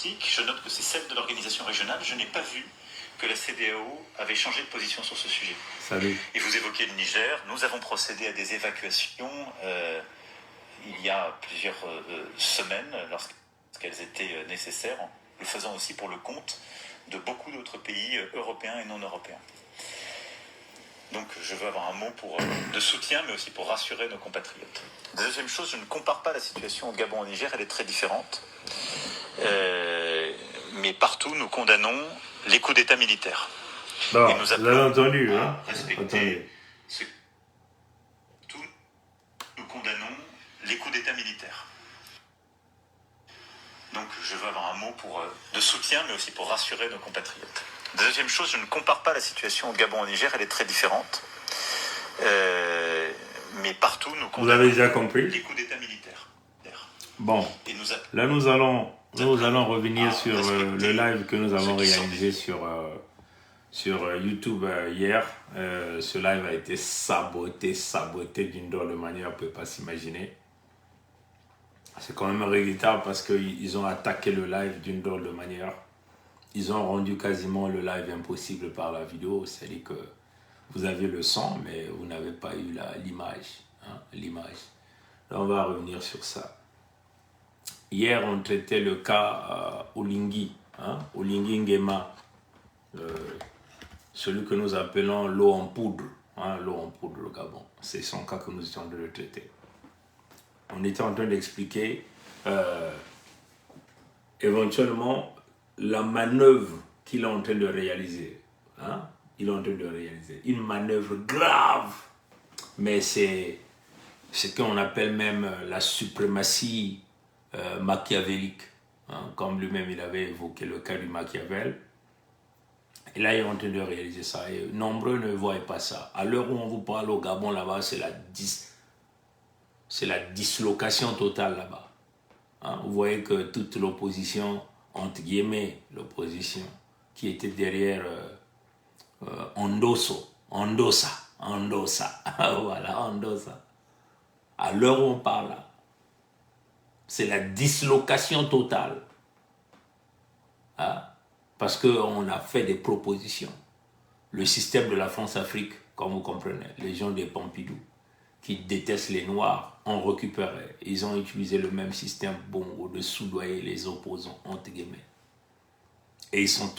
politique, je note que c'est celle de l'organisation régionale. Je n'ai pas vu que la CEDEAO avait changé de position sur ce sujet. Salut. Et vous évoquez le Niger. Nous avons procédé à des évacuations il y a plusieurs semaines, lorsqu'elles étaient nécessaires, le faisant aussi pour le compte de beaucoup d'autres pays européens et non européens. Donc je veux avoir un mot de soutien, mais aussi pour rassurer nos compatriotes. Deuxième chose, je ne compare pas la situation au Gabon au Niger, elle est très différente. Mais partout, nous condamnons les coups d'État militaires. Bon, et nous vous avez entendu, hein? Respecter nous condamnons les coups d'État militaires. Donc je veux avoir un mot de soutien, mais aussi pour rassurer nos compatriotes. Deuxième chose, je ne compare pas la situation au Gabon au Niger, elle est très différente. Mais partout, nous condamnons vous avez déjà compris les coups d'État militaires. Bon, là nous allons revenir sur le live que nous avons réalisé sur YouTube hier. Ce live a été saboté d'une drôle de manière, on ne peut pas s'imaginer. C'est quand même regrettable parce qu'ils ont attaqué le live d'une drôle de manière. Ils ont rendu quasiment le live impossible par la vidéo. C'est-à-dire que vous avez le son, mais vous n'avez pas eu l'image. Hein, l'image. Là, on va revenir sur ça. Hier, on traitait le cas Olingi. Hein, Olingi Nguema. Celui que nous appelons l'eau en poudre. Hein, l'eau en poudre au Gabon. C'est son cas que nous étions en train de traiter. On était en train d'expliquer éventuellement la manœuvre qu'il est en train de réaliser. Hein? Il est en train de réaliser une manœuvre grave, mais c'est ce qu'on appelle même la suprématie machiavélique. Hein? Comme lui-même, il avait évoqué le cas du Machiavel. Et là, il est en train de réaliser ça. Et nombreux ne voient pas ça. À l'heure où on vous parle au Gabon, là-bas, c'est la dislocation totale là-bas. Hein? Vous voyez que toute l'opposition, entre guillemets, l'opposition qui était derrière Ondosa, voilà, Ondosa. À l'heure où on parle là, c'est la dislocation totale. Hein? Parce qu'on a fait des propositions. Le système de la France-Afrique, comme vous comprenez, les gens des Pompidou, qui détestent les Noirs, ont récupéré. Ils ont utilisé le même système de soudoyer les opposants, entre guillemets. Et ils sont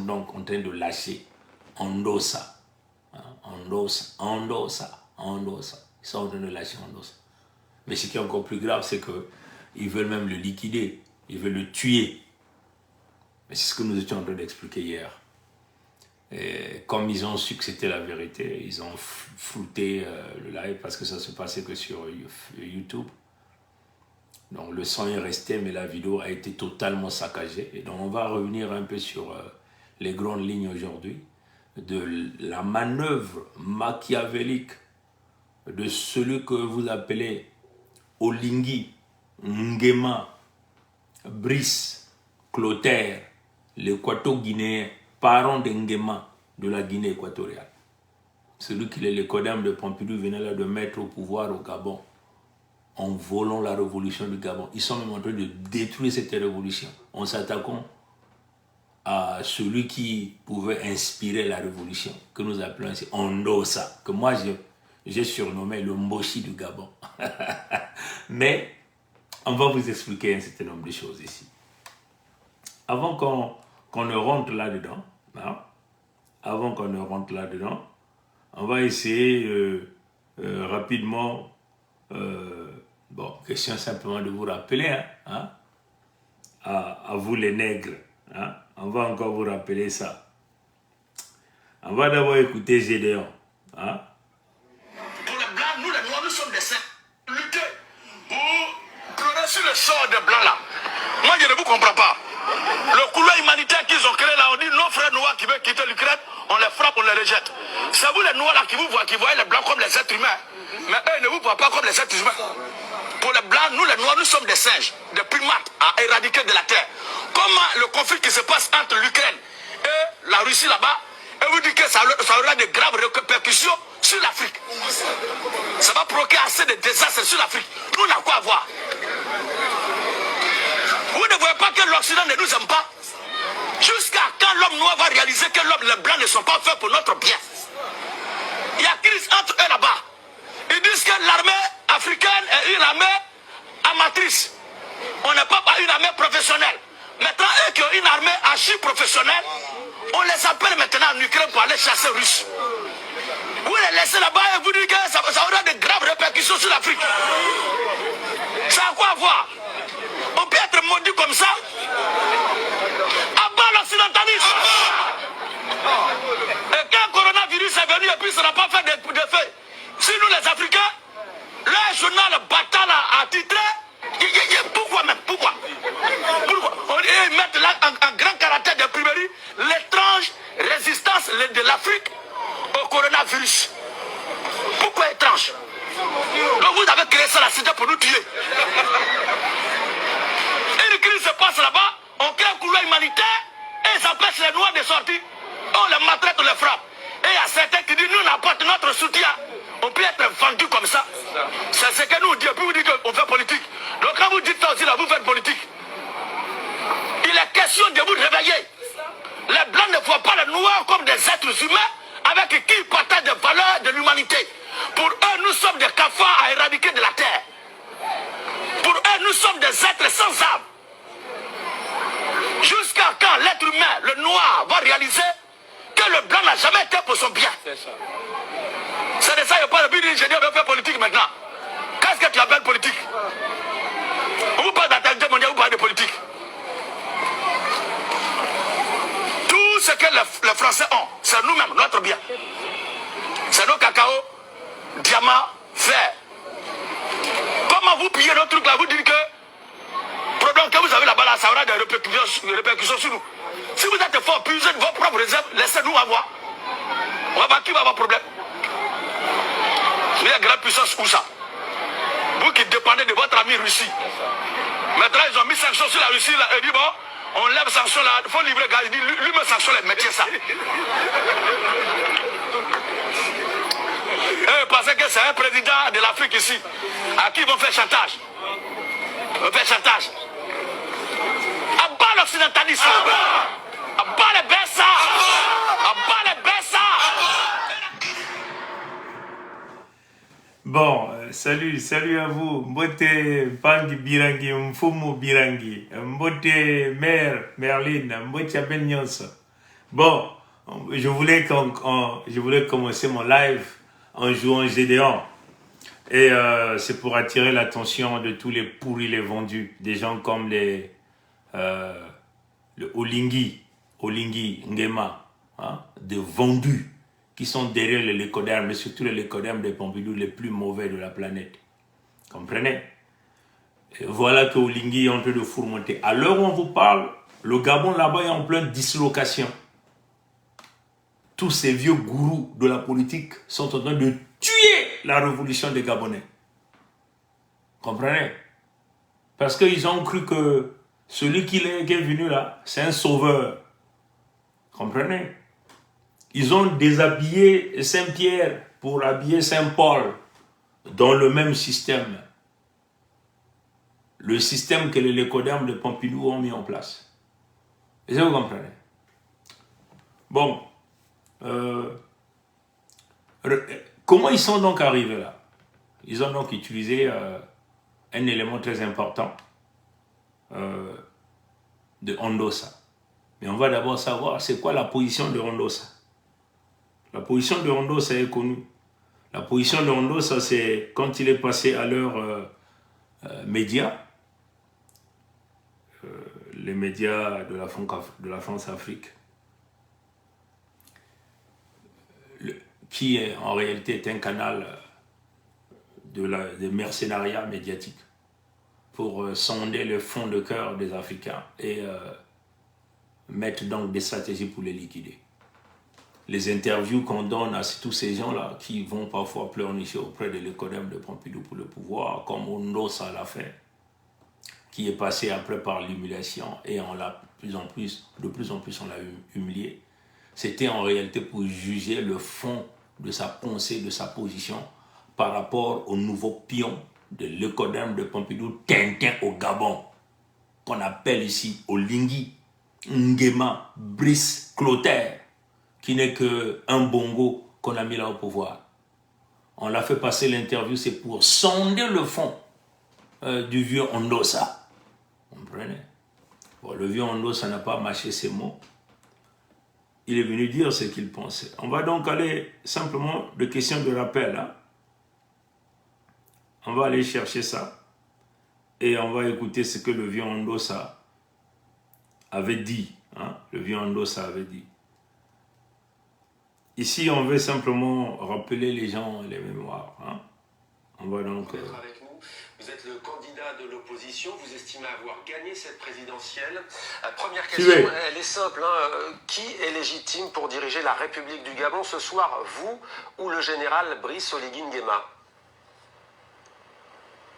donc en train de lâcher Ondosa. Ondosa. Ils sont en train de lâcher Ondosa. Mais ce qui est encore plus grave, c'est qu'ils veulent même le liquider. Ils veulent le tuer. Mais c'est ce que nous étions en train d'expliquer hier. Et comme ils ont su que c'était la vérité, ils ont flouté le live parce que ça se passait que sur YouTube. Donc le son est resté, mais la vidéo a été totalement saccagée. Et donc on va revenir un peu sur les grandes lignes aujourd'hui de la manœuvre machiavélique de celui que vous appelez Olingi, Nguema, Brice, Clotaire, l'équato-guinéen, parent de Nguema de la Guinée équatoriale. Celui qui est le Kodam de Pompidou venait là de mettre au pouvoir au Gabon en volant la révolution du Gabon. Ils sont même en train de détruire cette révolution en s'attaquant à celui qui pouvait inspirer la révolution, que nous appelons ici Ondosa, que moi j'ai surnommé le Mboshi du Gabon. Mais on va vous expliquer un certain nombre de choses ici. Avant qu'on ne rentre là-dedans, on va essayer rapidement, question simplement de vous rappeler, à vous les nègres, on va encore vous rappeler ça. On va d'abord écouter Gédéon. Pour les blancs, nous les noirs, nous sommes des saints. Luttez pour pleurer sur le sort des blancs là. Moi je ne vous comprends pas. Le couloir humanitaire qu'ils ont créé là, on dit nos frères noirs qui veulent quitter l'Ukraine, on les frappe, on les rejette. C'est vous les noirs là qui voyez les blancs comme les êtres humains. Mais eux ne vous voient pas comme les êtres humains. Pour les blancs, nous les noirs, nous sommes des singes, des primates à éradiquer de la terre. Comment le conflit qui se passe entre l'Ukraine et la Russie là-bas, et vous dites que ça aura de graves répercussions sur l'Afrique. Ça va provoquer assez de désastres sur l'Afrique. Nous, on a quoi à voir? Vous ne voyez pas que l'Occident ne nous aime pas? Jusqu'à quand l'homme noir va réaliser que les blancs ne sont pas faits pour notre bien? Il y a crise entre eux là-bas. Ils disent que l'armée africaine est une armée amatrice. On n'est pas une armée professionnelle. Maintenant, eux qui ont une armée archi-professionnelle, on les appelle maintenant en Ukraine pour aller chasser les Russes. Vous les laissez là-bas et vous dites que ça aura de graves répercussions sur l'Afrique. Ça a quoi à voir? On peut être maudit comme ça? Abat l'occidentalisme! Et quand le coronavirus est venu et puis ça n'a pas fait d'effet. Si nous les Africains, le journal Batal a titré, pourquoi même? Pourquoi? Ils mettent là en grand caractère d'imprimerie l'étrange résistance de l'Afrique au coronavirus. Pourquoi étrange? Donc vous avez créé ça là, c'était pour nous tuer. Une crise se passe là-bas, on crée un couloir humanitaire et ils empêchent les Noirs de sortir. On les maltraite, on les frappe. Et il y a certains qui disent, nous on apporte notre soutien. On peut être vendu comme ça. C'est ce que nous disons. Puis vous dites qu'on fait politique. Donc quand vous dites ça aussi, là, vous faites politique. Il est question de vous réveiller. Les Blancs ne voient pas les Noirs comme des êtres humains avec qui ils partagent des valeurs de l'humanité. Pour eux, nous sommes des cafards à éradiquer de la terre. Pour eux, nous sommes des êtres sans âme. Jusqu'à quand l'être humain, le noir, va réaliser que le blanc n'a jamais été pour son bien. C'est de ça qu'il n'y a pas de but d'ingénieur de faire politique maintenant. Qu'est-ce que tu appelles politique? Vous parlez d'atteinte mondiale, vous parlez de politique. Tout ce que les Français ont, c'est nous-mêmes, notre bien. C'est nos cacao, diamants, fer. Comment vous pillez notre truc là, vous dites que le problème que vous avez là-bas, là, ça aura des répercussions sur nous. Si vous êtes fort, puisez vos propres réserves, laissez-nous avoir. On va voir qui va avoir problème. Il y a grande puissance où ça? Vous qui dépendez de votre ami Russie. Maintenant, ils ont mis sanctions sur la Russie là, et dit bon, on lève sanctions là, il faut livrer gaz. Il dit lui me sanctionne les métiers ça. Et parce que c'est un président de l'Afrique ici, à qui ils vont faire chantage. Ils vont faire chantage. Abat l'occidentalisme. Abat les Bessa. Abat les Bessa. Bon, salut à vous. Mbote Pangi Birangi, Mfumu Birangi, Mbote Mère Merlin, Mbote Abenyonso. Bon, je voulais commencer mon live en jouant Gédéon. Et c'est pour attirer l'attention de tous les pourris, les vendus, des gens comme le Olingi, Ngema, hein, de vendus qui sont derrière les lécodermes, mais surtout les lécodermes des Pompidou les plus mauvais de la planète. Comprenez? Et voilà que Olingi est en train de fourmonter. À l'heure où on vous parle, le Gabon là-bas est en pleine dislocation. Tous ces vieux gourous de la politique sont en train de tuer la révolution des Gabonais. Comprenez? Parce qu'ils ont cru que celui qui est venu là, c'est un sauveur. Comprenez? Ils ont déshabillé Saint-Pierre pour habiller Saint-Paul dans le même système. Le système que les lécodermes de Pompidou ont mis en place. Est-ce que vous comprenez? Bon. Comment ils sont donc arrivés là? Ils ont donc utilisé un élément très important de Hondosa. Mais on va d'abord savoir c'est quoi la position de Hondosa. La position de Hondosa est connue. La position de Hondosa, c'est quand il est passé à leurs médias, les médias de la France-Afrique, qui en réalité est un canal de mercenariat médiatique pour sonder le fond de cœur des Africains et mettre donc des stratégies pour les liquider. Les interviews qu'on donne à tous ces gens-là qui vont parfois pleurnicher auprès de l'économie de Pompidou pour le pouvoir, comme Hondosa l'a fait, qui est passé après par l'humiliation et on l'a de plus en plus on l'a humilié. C'était en réalité pour juger le fond de sa pensée, de sa position par rapport au nouveau pion de l'écoderme de Pompidou, Tintin au Gabon. qu'on appelle ici Olingi, Nguema, Brice Clotaire, qui n'est qu'un bongo qu'on a mis là au pouvoir. On l'a fait passer l'interview, c'est pour sonder le fond du vieux Ondosa. Vous comprenez? Bon, le vieux Ondosa n'a pas mâché ses mots. Il est venu dire ce qu'il pensait. On va donc aller simplement de questions de rappel. Hein? On va aller chercher ça. Et on va écouter ce que le vieux Ondosa avait dit. Hein? Le vieux Ondosa avait dit. Ici, on veut simplement rappeler les gens, les mémoires. Hein? On va donc... avec nous. Vous êtes le candidat de l'opposition. Vous estimez avoir gagné cette présidentielle. Première question, elle est simple. Hein? Qui est légitime pour diriger la République du Gabon ce soir, vous ou le général Brice Oligui Nguema?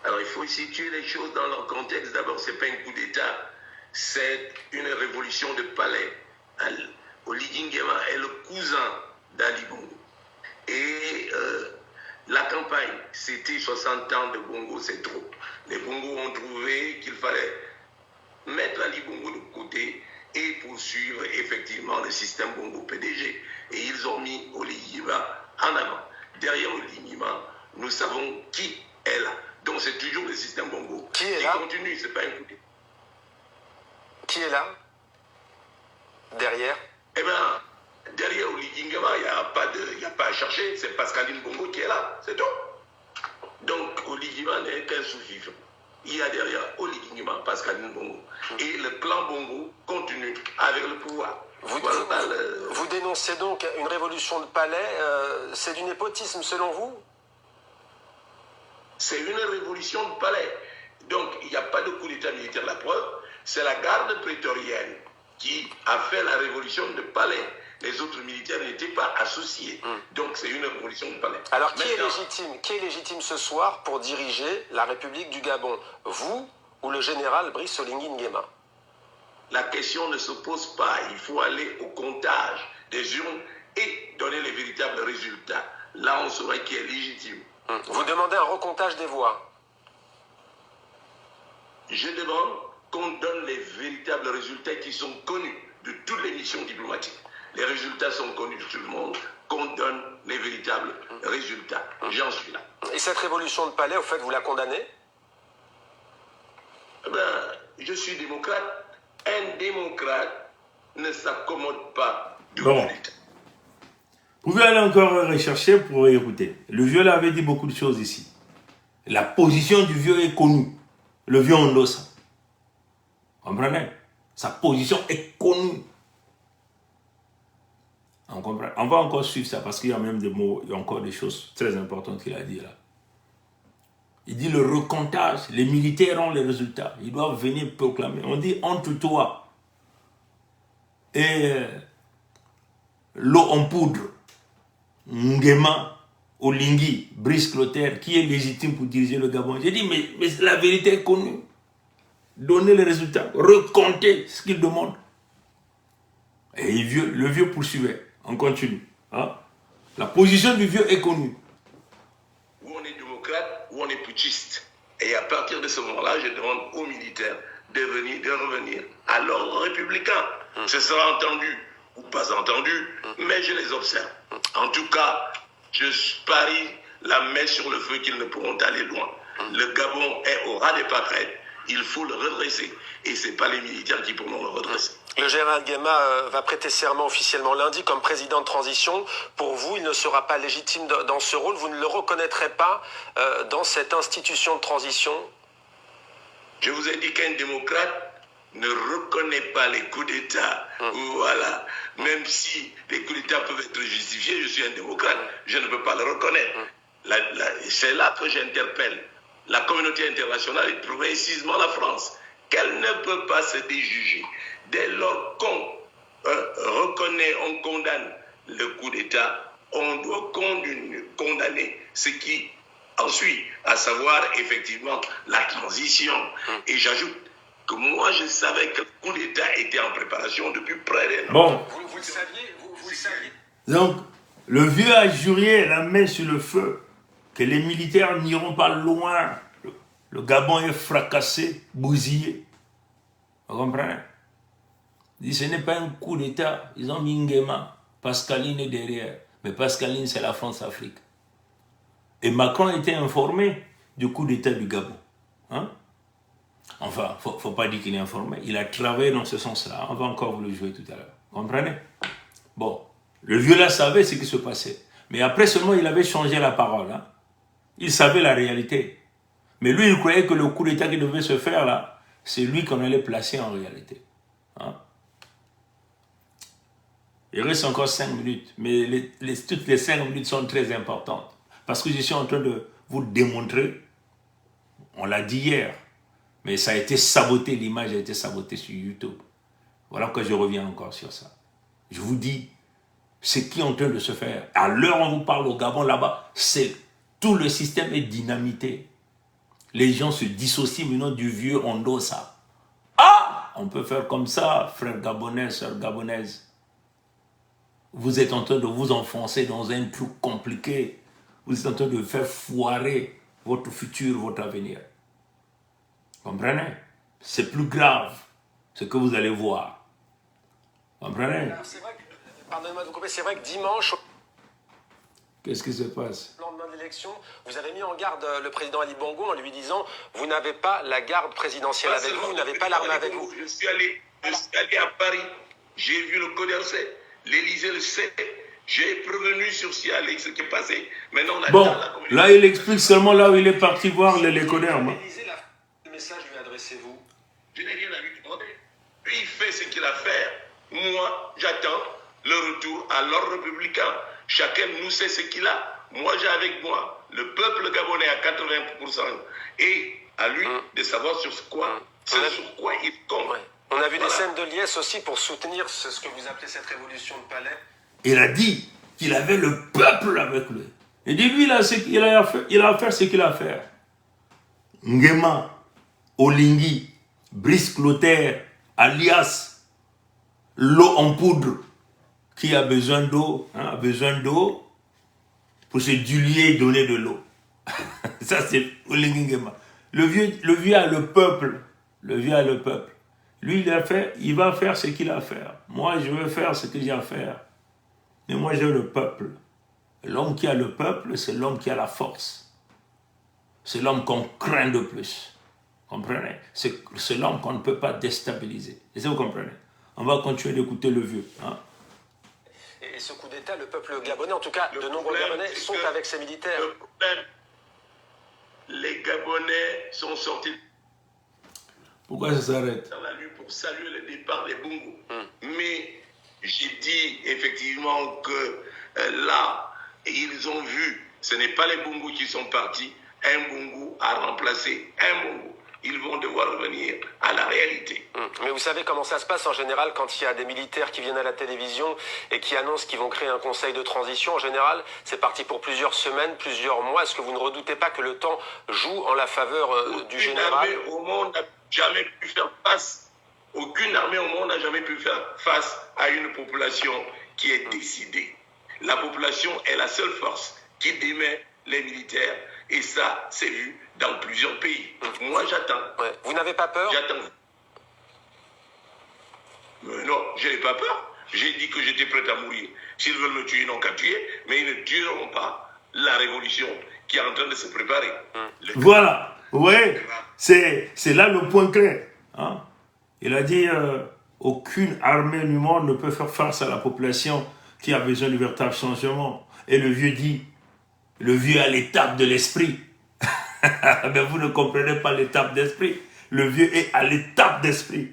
Alors, il faut situer les choses dans leur contexte. D'abord, ce n'est pas un coup d'État, c'est une révolution de palais. Oligui Nguema est le cousin d'Ali Bongo. Et la campagne, c'était 60 ans de Bongo, c'est trop. Les Bongo ont trouvé qu'il fallait mettre Ali Bongo de côté et poursuivre effectivement le système Bongo PDG. Et ils ont mis Oligui Nguema en avant. Derrière Oligui Nguema, nous savons qui est là. Donc c'est toujours le système Bongo qui est là? Continue, c'est pas un coup d'État. Qui est là? Derrière? Eh bien, derrière Oligui Nguema, il n'y a pas à chercher, c'est Pascaline Bongo qui est là, c'est tout. Donc Oligui Nguema n'est qu'un sous-fifre. Il y a derrière Oligui Nguema, Pascaline Bongo. Et le clan Bongo continue avec le pouvoir. Vous dénoncez donc une révolution de palais, c'est du népotisme selon vous? C'est une révolution de palais. Donc il n'y a pas de coup d'État militaire. La preuve, c'est la garde prétorienne qui a fait la révolution de palais. Les autres militaires n'étaient pas associés. Donc c'est une révolution de palais. Alors qui est légitime ce soir pour diriger la République du Gabon? Vous ou le général Brice Oligui Nguema? La question ne se pose pas. Il faut aller au comptage des urnes et donner les véritables résultats. Là, on saura qui est légitime. Vous demandez un recomptage des voix? Je demande qu'on donne les véritables résultats qui sont connus de toutes les missions diplomatiques. Les résultats sont connus de tout le monde, qu'on donne les véritables résultats. J'en suis là. Et cette révolution de palais, au fait, vous la condamnez? Je suis démocrate. Un démocrate ne s'accommode pas du coup d'État. Vous pouvez aller encore rechercher pour écouter. Le vieux là avait dit beaucoup de choses ici. La position du vieux est connue. Le vieux Ondosa. Vous comprenez? Sa position est connue. On comprend. On va encore suivre ça parce qu'il y a même des mots, il y a encore des choses très importantes qu'il a dit là. Il dit le recomptage, les militaires ont les résultats. Ils doivent venir proclamer. On dit entre toi et l'eau en poudre, Nguema, Olingi, Brice Clotaire, qui est légitime pour diriger le Gabon. J'ai dit, mais la vérité est connue. Donnez les résultats, recomptez ce qu'il demande. Et le vieux poursuivait. On continue. Hein? La position du vieux est connue. Où on est démocrate, où on est putschiste. Et à partir de ce moment-là, je demande aux militaires de revenir à l'ordre républicain. Ce sera entendu ou pas entendu, mais je les observe. En tout cas, je parie la main sur le feu qu'ils ne pourront aller loin. Le Gabon est au ras des pâquerettes. Il faut le redresser. Et ce n'est pas les militaires qui pourront le redresser. Le général Nguema va prêter serment officiellement lundi comme président de transition. Pour vous, il ne sera pas légitime dans ce rôle. Vous ne le reconnaîtrez pas dans cette institution de transition? Je vous ai dit qu'un démocrate ne reconnaît pas les coups d'État. Voilà. Même si les coups d'État peuvent être justifiés, je suis un démocrate. Je ne peux pas le reconnaître. C'est là que j'interpelle la communauté internationale et précisément la France, qu'elle ne peut pas se déjuger. Dès lors qu'on reconnaît, on condamne le coup d'État, on doit condamner ce qui en suit, à savoir effectivement la transition. Et j'ajoute que moi je savais que le coup d'État était en préparation depuis près d'un an. Bon. Vous le saviez, vous le saviez. Donc, le vieux a juré la main sur le feu que les militaires n'iront pas loin. Le Gabon est fracassé, bousillé. Vous comprenez? Il dit, ce n'est pas un coup d'État. Ils ont mis Nguema. Pascaline est derrière. Mais Pascaline, c'est la France-Afrique. Et Macron était informé du coup d'État du Gabon. Hein? Enfin, il ne faut pas dire qu'il est informé. Il a travaillé dans ce sens-là. On va encore vous le jouer tout à l'heure. Vous comprenez? Bon, le vieux là savait ce qui se passait. Mais après seulement, il avait changé la parole. Hein? Il savait la réalité. Mais lui, il croyait que le coup d'État qui devait se faire là, c'est lui qu'on allait placer en réalité. Hein? Il reste encore 5 minutes, mais toutes les 5 minutes sont très importantes. Parce que je suis en train de vous démontrer, on l'a dit hier, mais ça a été saboté, l'image a été sabotée sur YouTube. Voilà pourquoi je reviens encore sur ça. Je vous dis, ce qui est en train de se faire, à l'heure où on vous parle au Gabon, là-bas, c'est tout le système est dynamité. Les gens se dissocient maintenant du vieux Ondosa. Ah, on peut faire comme ça, frère gabonais, sœur gabonaise. Vous êtes en train de vous enfoncer dans un truc compliqué. Vous êtes en train de faire foirer votre futur, votre avenir. Comprenez? C'est plus grave ce que vous allez voir. Comprenez? Pardonnez-moi de vous couper, c'est vrai que dimanche, qu'est-ce qui se passe? au lendemain de l'élection, vous avez mis en garde le président Ali Bongo en lui disant « Vous n'avez pas la garde présidentielle avec vous, vous n'avez pas l'armée avec vous. » Je suis allé à Paris, j'ai vu le CODERC, l'Élysée le sait. J'ai prévenu sur Sialé ce qui est passé. Maintenant, on a bon, là, il explique seulement là où il est parti voir les CODERM. Quel message lui adressez-vous? Je n'ai rien à lui demander. Lui, il fait ce qu'il a à faire. Moi, j'attends le retour à l'ordre républicain. Chacun nous sait ce qu'il a. Moi, j'ai avec moi le peuple gabonais à 80%. Et à lui de savoir sur quoi il compte. Ouais. On a vu des scènes de liesse aussi pour soutenir ce que vous appelez cette révolution de palais. Il a dit qu'il avait le peuple avec lui. Il dit, lui, il a à faire ce qu'il a à faire. Nguema, Olingi, Brice Clotaire, alias l'eau en poudre, qui a besoin d'eau, hein, a besoin d'eau pour se diluer et donner de l'eau. Ça, c'est Olingi Nguema. Le vieux a le peuple. Le vieux a le peuple. Lui, il va faire ce qu'il a à faire. Moi, je veux faire ce que j'ai à faire. Mais moi, j'ai le peuple. L'homme qui a le peuple, c'est l'homme qui a la force. C'est l'homme qu'on craint de plus. Comprenez? C'est l'homme qu'on ne peut pas déstabiliser. Et ça, vous comprenez? On va continuer d'écouter le vieux. Hein? Et ce coup d'État, le peuple gabonais, en tout cas, de nombreux Gabonais sont avec ces militaires. Le problème, les Gabonais sont sortis Pourquoi ça s'arrête? dans la rue pour saluer le départ des Bongo. Mais j'ai dit effectivement que là, ils ont vu, ce n'est pas les Bongo qui sont partis, un Bongo a remplacé un Bongo. Ils vont devoir revenir à la réalité. Mais vous savez comment ça se passe en général quand il y a des militaires qui viennent à la télévision et qui annoncent qu'ils vont créer un conseil de transition. En général, c'est parti pour plusieurs semaines, plusieurs mois. Est-ce que vous ne redoutez pas que le temps joue en la faveur du général? Aucune armée au monde n'a jamais pu faire face. Aucune armée au monde n'a jamais pu faire face à une population qui est décidée. La population est la seule force qui démet les militaires. Et ça, c'est vu dans plusieurs pays. Moi, j'attends. Ouais. Vous n'avez pas peur? J'attends. Non, je n'ai pas peur. J'ai dit que j'étais prêt à mourir. S'ils veulent me tuer, ils n'ont qu'à tuer. Mais ils ne tueront pas la révolution qui est en train de se préparer. Voilà. Ouais. C'est là le point clair. Hein? Il a dit aucune armée du monde ne peut faire face à la population qui a besoin de véritable changement. Et le vieux dit, le vieux a l'étape de l'esprit. Mais vous ne comprenez pas l'étape d'esprit. Le vieux est à l'étape d'esprit.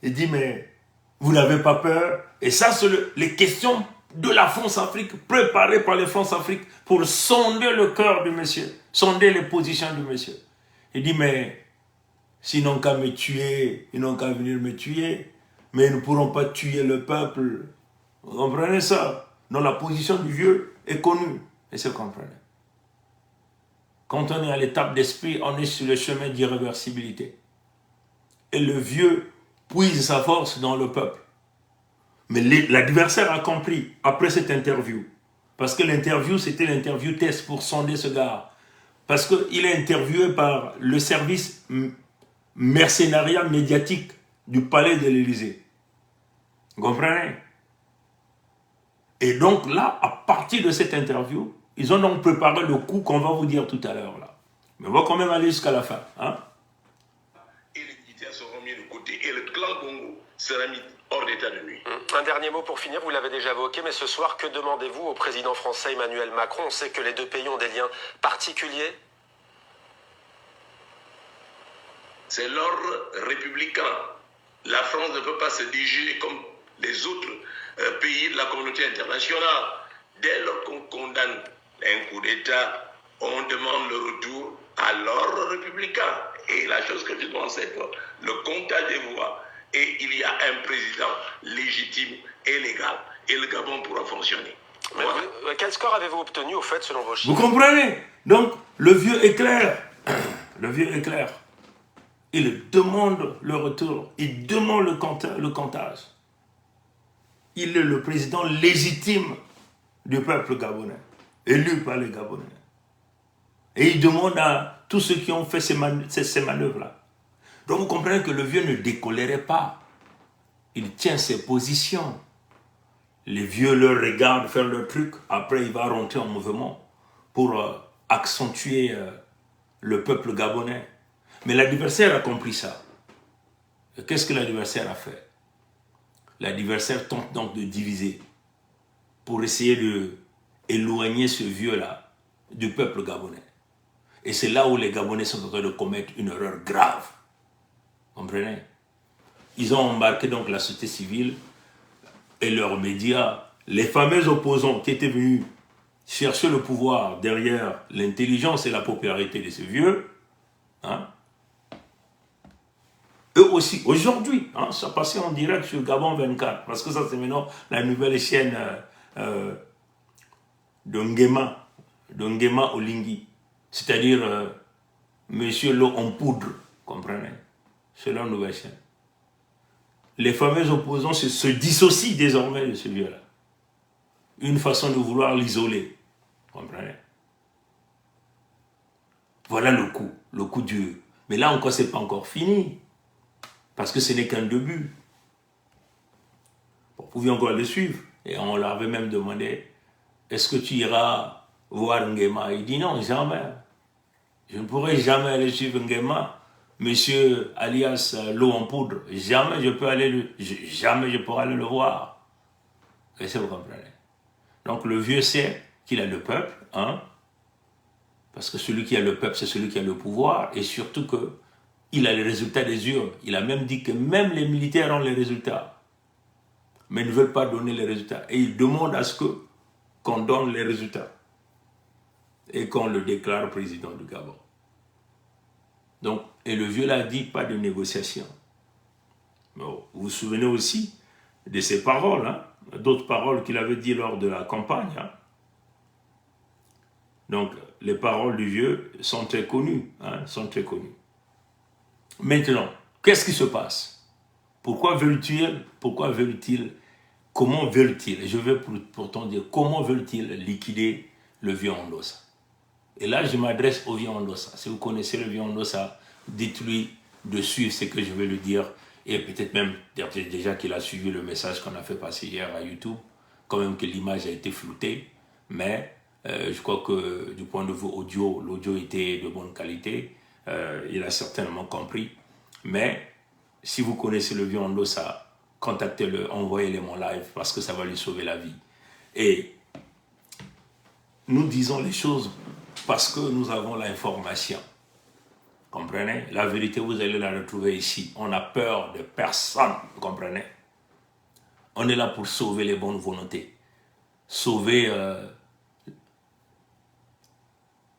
Il dit, mais vous n'avez pas peur? Et ça, c'est les questions de la France-Afrique, préparées par les France-Afrique pour sonder le cœur du monsieur, sonder les positions du monsieur. Il dit, mais s'ils n'ont qu'à me tuer, ils n'ont qu'à venir me tuer, mais ils ne pourront pas tuer le peuple. Vous comprenez ça? Donc la position du vieux est connue. Et c'est comprenez. Quand on est à l'étape d'esprit, on est sur le chemin d'irréversibilité. Et le vieux puise sa force dans le peuple. Mais l'adversaire a compris après cette interview. Parce que l'interview, c'était l'interview test pour sonder ce gars. Parce qu'il est interviewé par le service mercenariat médiatique du palais de l'Élysée. Vous comprenez? Et donc là, à partir de cette interview, ils ont donc préparé le coup qu'on va vous dire tout à l'heure là. Mais on va quand même aller jusqu'à la fin. Hein? Et les militaires seront mis de côté et le clan Bongo sera mis hors d'état de nuit. Un dernier mot pour finir, vous l'avez déjà évoqué, mais ce soir, que demandez-vous au président français Emmanuel Macron? On sait que les deux pays ont des liens particuliers. C'est l'ordre républicain. La France ne peut pas se diriger comme les autres pays de la communauté internationale. Dès lors qu'on condamne un coup d'État, on demande le retour à l'ordre républicain. Et la chose que je dois c'est le comptage des voix. Et il y a un président légitime et légal. Et le Gabon pourra fonctionner. Voilà. Quel score avez-vous obtenu au fait selon vos chiffres? Vous comprenez? Donc, le vieux est clair. Le vieux est clair. Il demande le retour. Il demande le comptage. Il est le président légitime du peuple gabonais, élu par les Gabonais. Et il demande à tous ceux qui ont fait ces manœuvres-là. Donc vous comprenez que le vieux ne décolérait pas. Il tient ses positions. Les vieux le regardent faire leur truc. Après, il va rentrer en mouvement pour accentuer le peuple gabonais. Mais l'adversaire a compris ça. Et qu'est-ce que l'adversaire a fait? L'adversaire tente donc de diviser pour essayer d'éloigner ce vieux-là du peuple gabonais. Et c'est là où les Gabonais sont en train de commettre une erreur grave. Comprenez? Ils ont embarqué donc la société civile et leurs médias, les fameux opposants qui étaient venus chercher le pouvoir derrière l'intelligence et la popularité de ce vieux, hein? Eux aussi, aujourd'hui, hein, ça passait en direct sur Gabon 24, parce que ça c'est maintenant la nouvelle chaîne de Nguema Olingi, c'est-à-dire Monsieur Lo en poudre, comprenez? C'est leur nouvelle chaîne. Les fameux opposants se dissocient désormais de ce vieux-là. Une façon de vouloir l'isoler, comprenez? Voilà le coup dur. Mais là encore, c'est pas encore fini. Parce que ce n'est qu'un début. Vous pouviez encore le suivre. Et on leur avait même demandé, est-ce que tu iras voir Nguema? Il dit non, jamais. Je ne pourrai jamais aller suivre Nguema, monsieur alias L'eau en poudre. Jamais je pourrai aller le voir. Est-ce que vous comprenez? Donc le vieux sait qu'il a le peuple, hein? Parce que celui qui a le peuple, c'est celui qui a le pouvoir, et surtout que il a les résultats des urnes. Il a même dit que même les militaires ont les résultats. Mais ne veulent pas donner les résultats. Et il demande à ce qu'on donne les résultats. Et qu'on le déclare président du Gabon. Donc, et le vieux là dit pas de négociation. Bon, vous vous souvenez aussi de ses paroles, hein? D'autres paroles qu'il avait dit lors de la campagne. Hein? Donc, les paroles du vieux sont très connues. Hein? Sont très connues. Maintenant, qu'est-ce qui se passe? Pourquoi veulent-ils? Comment veulent-ils? Je vais pourtant dire, comment veulent-ils liquider le vieux Ondossa? Et là, je m'adresse au vieux Ondossa. Si vous connaissez le vieux Ondossa, dites-lui de suivre ce que je vais lui dire. Et peut-être même, déjà qu'il a suivi le message qu'on a fait passer hier à YouTube, quand même que l'image a été floutée. Mais je crois que du point de vue audio, l'audio était de bonne qualité. Il a certainement compris. Mais si vous connaissez le vieux Ondossa, contactez-le, envoyez-le mon live parce que ça va lui sauver la vie. Et nous disons les choses parce que nous avons l'information. Comprenez? La vérité, vous allez la retrouver ici. On n'a peur de personne, vous comprenez? On est là pour sauver les bonnes volontés. Sauver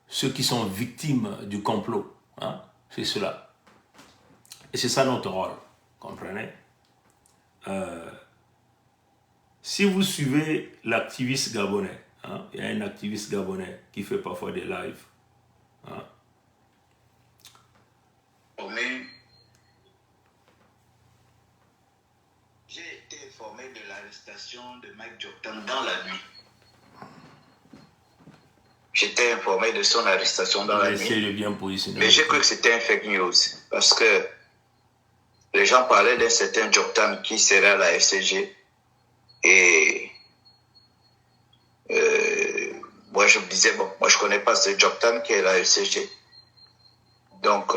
ceux qui sont victimes du complot. Hein? C'est cela. Et c'est ça notre rôle, comprenez? Si vous suivez l'activiste gabonais, hein, il y a un activiste gabonais qui fait parfois des lives. Hein. J'ai été informé de l'arrestation de Mike Joktan dans la nuit. J'étais informé de son arrestation dans la nuit. De bien positionner. Mais j'ai cru que c'était un fake news. Parce que le les gens parlaient d'un certain Joktan qui serait à la FCG. Et moi, je me disais, bon, moi, je ne connais pas ce Joktan qui est à la FCG. Donc,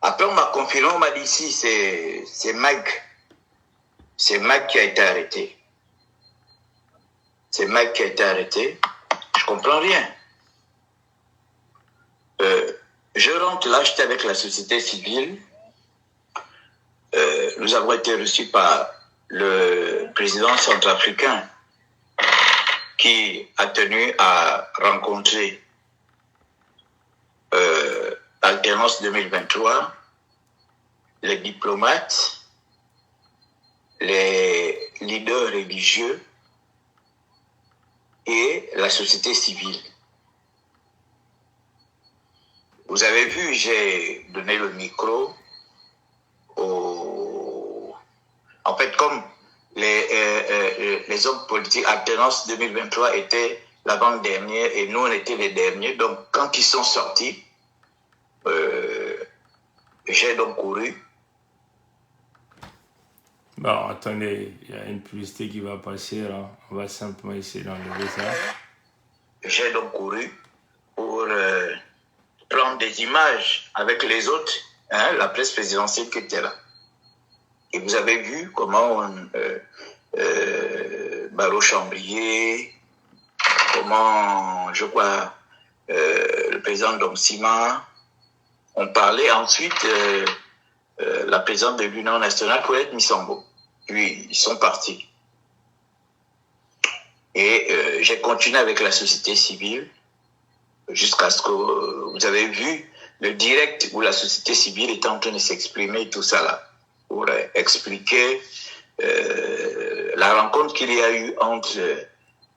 après, on m'a confirmé, on m'a dit, si, c'est Mike. C'est Mike qui a été arrêté. C'est Mike qui a été arrêté. Je comprends rien. Je rentre là, j'étais avec la société civile. Nous avons été reçus par le président centrafricain qui a tenu à rencontrer Alternance 2023, les diplomates, les leaders religieux et la société civile. Vous avez vu, j'ai donné le micro En fait, comme les hommes politiques, Alternance 2023 était l'avant-dernière et nous, on était les derniers. Donc, quand ils sont sortis, j'ai donc couru. Bon, attendez, il y a une publicité qui va passer là. On va simplement essayer d'enlever ça. J'ai donc couru pour prendre des images avec les autres, hein, la presse présidentielle qui était là. Et vous avez vu comment Baro Chambrier, comment, je crois, le président Domsima, on parlait ensuite la présidente de l'Union nationale, Colette Missambo. Puis, ils sont partis. Et j'ai continué avec la société civile jusqu'à ce que vous avez vu le direct où la société civile était en train de s'exprimer et tout ça là, pour expliquer la rencontre qu'il y a eu entre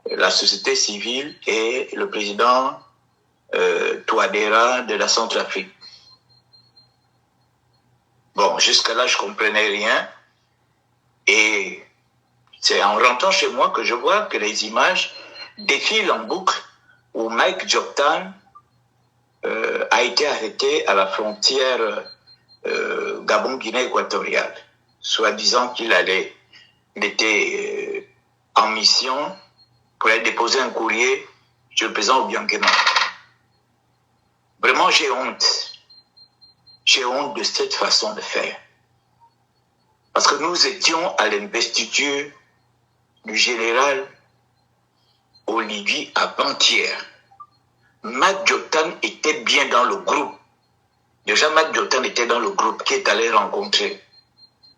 la société civile et le président Touadéra de la Centrafrique. Bon, jusque-là, je comprenais rien. Et c'est en rentrant chez moi que je vois que les images défilent en boucle où Mike Joktan a été arrêté à la frontière Gabon-Guinée équatoriale, soi-disant qu'il était en mission pour aller déposer un courrier chez le président Obiangema. Vraiment, j'ai honte. J'ai honte de cette façon de faire. Parce que nous étions à l'investiture du général Oligui avant-hier. Mike Joktan était bien dans le groupe. Déjà, Mike Joktan était dans le groupe qui est allé rencontrer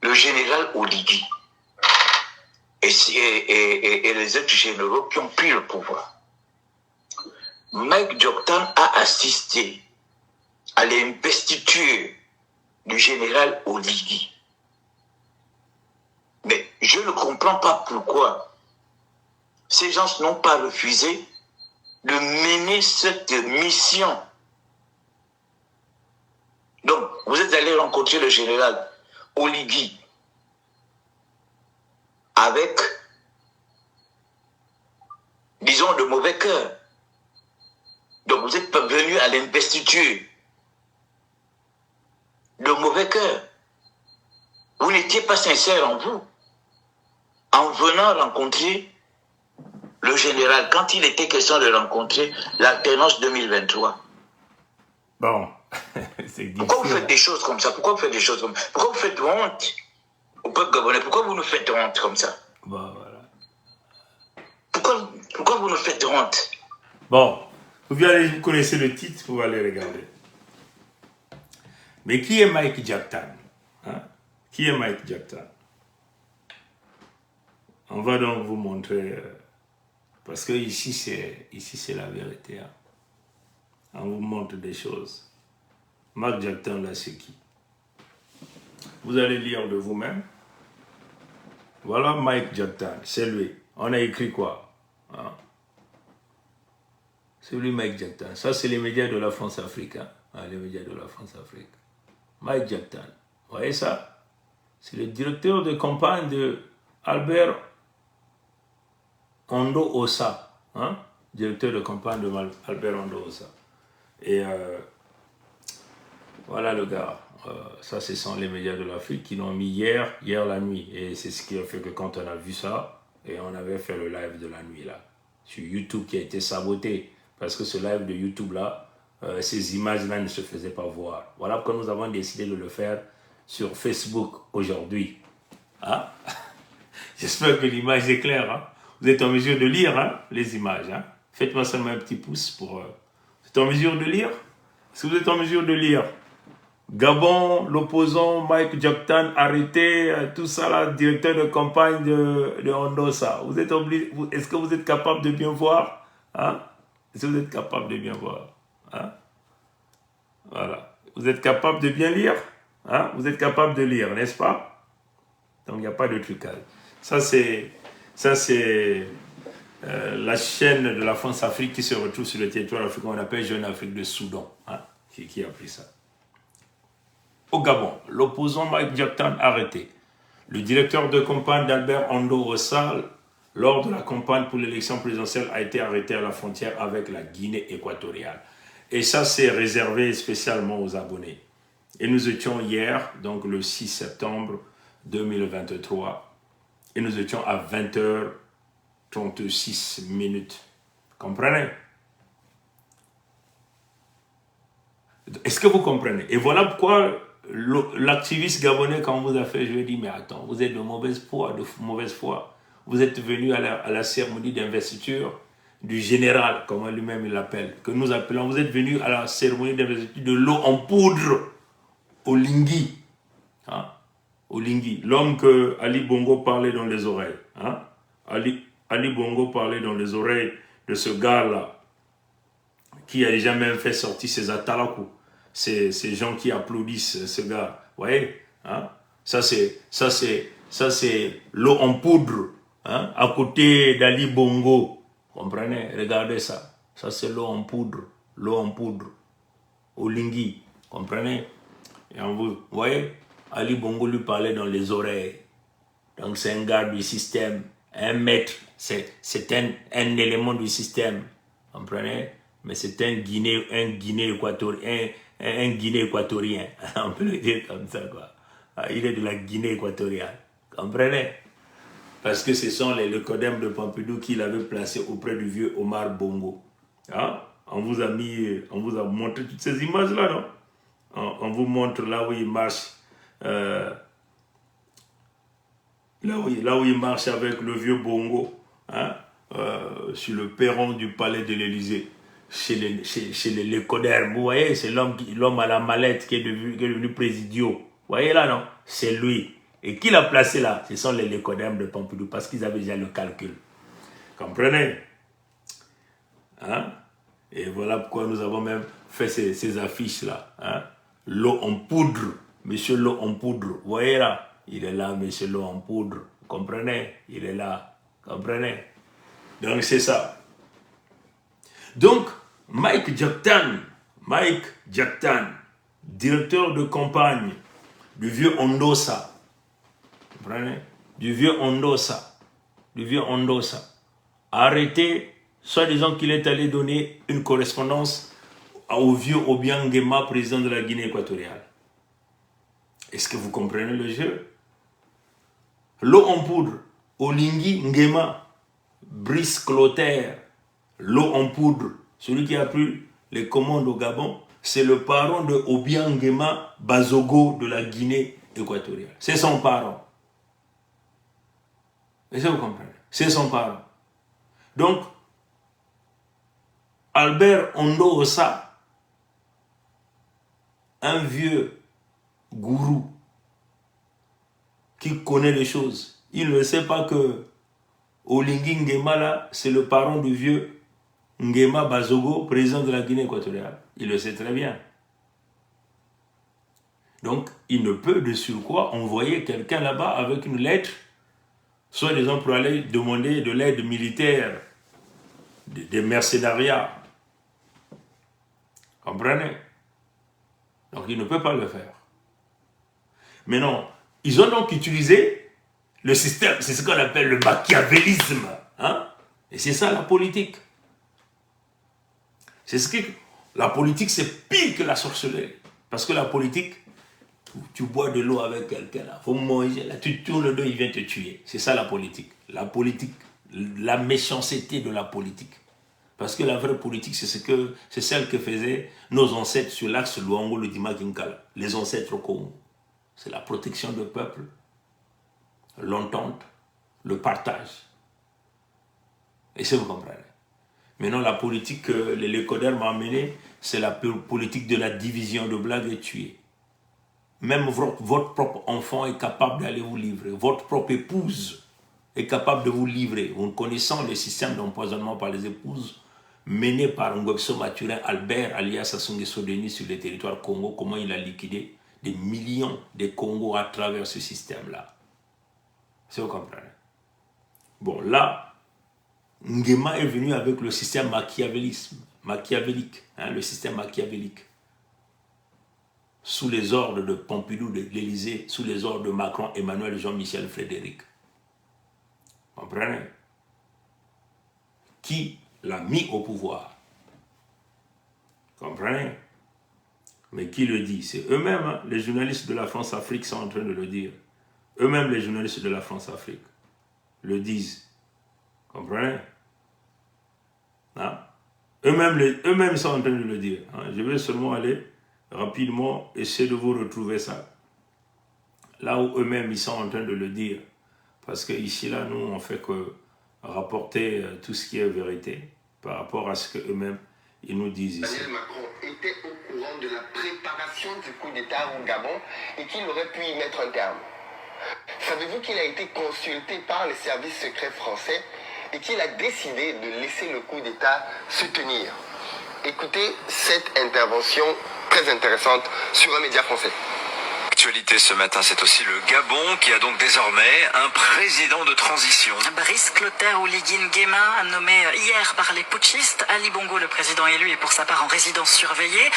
le général Oligui et les autres généraux qui ont pris le pouvoir. Mike Joktan a assisté à l'investiture du général Oligui. Mais je ne comprends pas pourquoi ces gens n'ont pas refusé de mener cette mission. Donc, vous êtes allé rencontrer le général Oligui avec, disons, de mauvais cœur. Donc, vous êtes venu à l'investiture de mauvais cœur. Vous n'étiez pas sincère en vous. En venant rencontrer le général, quand il était question de rencontrer l'alternance 2023. Bon, c'est difficile. Pourquoi vous faites des choses comme ça? Pourquoi vous faites des choses comme ça? Pourquoi vous faites honte au peuple gabonais? Pourquoi vous nous faites honte comme ça? Bon, voilà. Pourquoi vous nous faites honte? Bon, vous connaissez le titre, vous allez regarder. Mais qui est Mike Joktan? Hein? Qui est Mike Joktan? On va donc vous montrer, parce que ici c'est la vérité. Hein. On vous montre des choses. Mike Joktan, là, c'est qui? Vous allez lire de vous-même. Voilà Mike Joktan, c'est lui. On a écrit quoi? Hein? C'est lui, Mike Joktan. Ça, c'est les médias de la France-Afrique. Hein? Ah, les médias de la France-Afrique. Mike Joktan. Vous voyez ça? C'est le directeur de campagne de Albert Ondo Ossa. Hein? Directeur de campagne de Albert Ondo Ossa. Et voilà le gars. ça, ce sont les médias de l'Afrique qui l'ont mis hier la nuit. Et c'est ce qui a fait que quand on a vu ça, et on avait fait le live de la nuit là, sur YouTube qui a été saboté, parce que ce live de YouTube là, ces images-là ne se faisaient pas voir. Voilà pourquoi nous avons décidé de le faire sur Facebook aujourd'hui. Hein? J'espère que l'image est claire. Hein? Vous êtes en mesure de lire hein, les images. Hein? Faites-moi seulement un petit pouce pour... Vous êtes en mesure de lire? Est-ce que vous êtes en mesure de lire? Gabon, l'opposant Mike Djoktan arrêté, tout ça là, directeur de campagne de Hondosa. Vous êtes obligé, est-ce que vous êtes capable de bien voir? Hein? Est-ce que vous êtes capable de bien voir? Hein? Voilà. Vous êtes capable de bien lire? Hein? Vous êtes capable de lire, n'est-ce pas? Donc il n'y a pas de trucage. Ça c'est la chaîne de la France-Afrique qui se retrouve sur le territoire africain, on appelle Jeune Afrique de Soudan. Hein? Qui a pris ça? Au Gabon, l'opposant Mike Djoktan arrêté. Le directeur de campagne d'Albert Ondo Ossal, lors de la campagne pour l'élection présidentielle, a été arrêté à la frontière avec la Guinée équatoriale. Et ça, c'est réservé spécialement aux abonnés. Et nous étions hier, donc le 6 septembre 2023, et nous étions à 20h36 minutes. Comprenez? Est-ce que vous comprenez? Et voilà pourquoi l'activiste gabonais, quand on vous a fait, je lui ai dit, mais attends, vous êtes de mauvaise foi, Vous êtes venu à la cérémonie d'investiture du général, comme lui-même il l'appelle, que nous appelons, vous êtes venu à la cérémonie d'investiture de l'eau en poudre, au Lingui. Hein? Au Lingui, l'homme que Ali Bongo parlait dans les oreilles. Hein? Ali Bongo parlait dans les oreilles de ce gars-là, qui a déjà même fait sortir ses atalakou. Ces gens qui applaudissent ce gars. Vous voyez? Hein? Ça c'est l'eau en poudre. Hein? À côté d'Ali Bongo. Comprenez? Regardez ça. Ça c'est l'eau en poudre. L'eau en poudre. Au Lingui. Comprenez? Et vous voyez? Ali Bongo lui parlait dans les oreilles. Donc c'est un gars du système. Un maître. C'est un élément du système. Comprenez? Mais c'est un Guinée équatorien. Un Guinée équatorien. On peut le dire comme ça, quoi. Il est de la Guinée équatoriale. Comprenez? Parce que ce sont le codem de Pompidou qu'il avait placé auprès du vieux Omar Bongo. Hein? On vous a montré toutes ces images-là, non? On vous montre là où il marche. Là où il marche avec le vieux Bongo. Hein? Sur le perron du palais de l'Élysée. Chez les codermes, vous voyez, c'est l'homme à la mallette qui est devenu présidio. Vous voyez là, non? C'est lui. Et qui l'a placé là? Ce sont les codermes de Pompidou, parce qu'ils avaient déjà le calcul. Comprenez? Hein? Et voilà pourquoi nous avons même fait ces affiches-là. Hein? L'eau en poudre. Monsieur l'eau en poudre. Vous voyez là? Il est là, monsieur l'eau en poudre. Comprenez? Il est là. Comprenez? Donc c'est ça. Donc, Mike Djoktan, directeur de campagne du vieux Hondosa, comprenez? Du vieux Hondosa, arrêté, soi-disant qu'il est allé donner une correspondance au vieux Obiang Nguema, président de la Guinée équatoriale. Est-ce que vous comprenez le jeu? L'eau en poudre, Olingi Nguema, Brice Clotaire, l'eau en poudre, celui qui a pris les commandes au Gabon, c'est le parent de Obiang Nguema Bazogo de la Guinée équatoriale. C'est son parent. Est-ce que vous comprenez? C'est son parent. Donc, Albert Ondo Ossa, un vieux gourou qui connaît les choses, il ne sait pas que Olingi Nguema là, c'est le parent du vieux Nguema Bazogo, président de la Guinée équatoriale. Il le sait très bien. Donc, il ne peut de surcroît envoyer quelqu'un là-bas avec une lettre, soit disant pour aller demander de l'aide militaire, des mercenariats. Comprenez? Donc, il ne peut pas le faire. Mais non, ils ont donc utilisé le système, c'est ce qu'on appelle le machiavélisme. Hein? Et c'est ça la politique. C'est ce que la politique, c'est pire que la sorcellerie. Parce que la politique, Tu bois de l'eau avec quelqu'un, il faut manger, là, tu tournes le dos, il vient te tuer. C'est ça la politique. La politique, la méchanceté de la politique. Parce que la vraie politique, c'est celle que faisaient nos ancêtres sur l'axe Luango-Lodima-Kinkala, les ancêtres Congo. C'est la protection du peuple, l'entente, le partage. Et ça, vous comprenez. Maintenant, la politique que les Lécodères m'ont amenée, c'est la politique de la division, de blague et tuer. Même votre propre enfant est capable d'aller vous livrer. Votre propre épouse est capable de vous livrer. Vous connaissant le système d'empoisonnement par les épouses mené par Ngobso Mathurin Albert, alias Sassou Nguesso Denis sur le territoire Congo, comment il a liquidé des millions de Congos à travers ce système-là. Si vous comprenez. Bon, là, Nguema est venu avec le système machiavélique, hein, le système machiavélique. Sous les ordres de Pompidou, de l'Élysée, sous les ordres de Macron, Emmanuel, Jean-Michel, Frédéric. Vous comprenez? Qui l'a mis au pouvoir? Vous comprenez? Mais qui le dit? C'est eux-mêmes, hein, les journalistes de la France-Afrique sont en train de le dire. Eux-mêmes, les journalistes de la France-Afrique, le disent. Vous comprenez? Hein? Eux-mêmes sont en train de le dire. Hein? Je vais seulement aller rapidement essayer de vous retrouver ça. Là où eux-mêmes, ils sont en train de le dire. Parce que ici, là, nous, on fait que rapporter tout ce qui est vérité par rapport à ce qu'eux-mêmes, ils nous disent ici. Emmanuel Macron était au courant de la préparation du coup d'État au Gabon et qu'il aurait pu y mettre un terme. Savez-vous qu'il a été consulté par les services secrets français et qu'il a décidé de laisser le coup d'État se tenir? Écoutez cette intervention très intéressante sur un média français. L'actualité ce matin, c'est aussi le Gabon qui a donc désormais un président de transition. Brice Clotaire Oligui Nguema, nommé hier par les putschistes. Ali Bongo, le président élu, est pour sa part en résidence surveillée.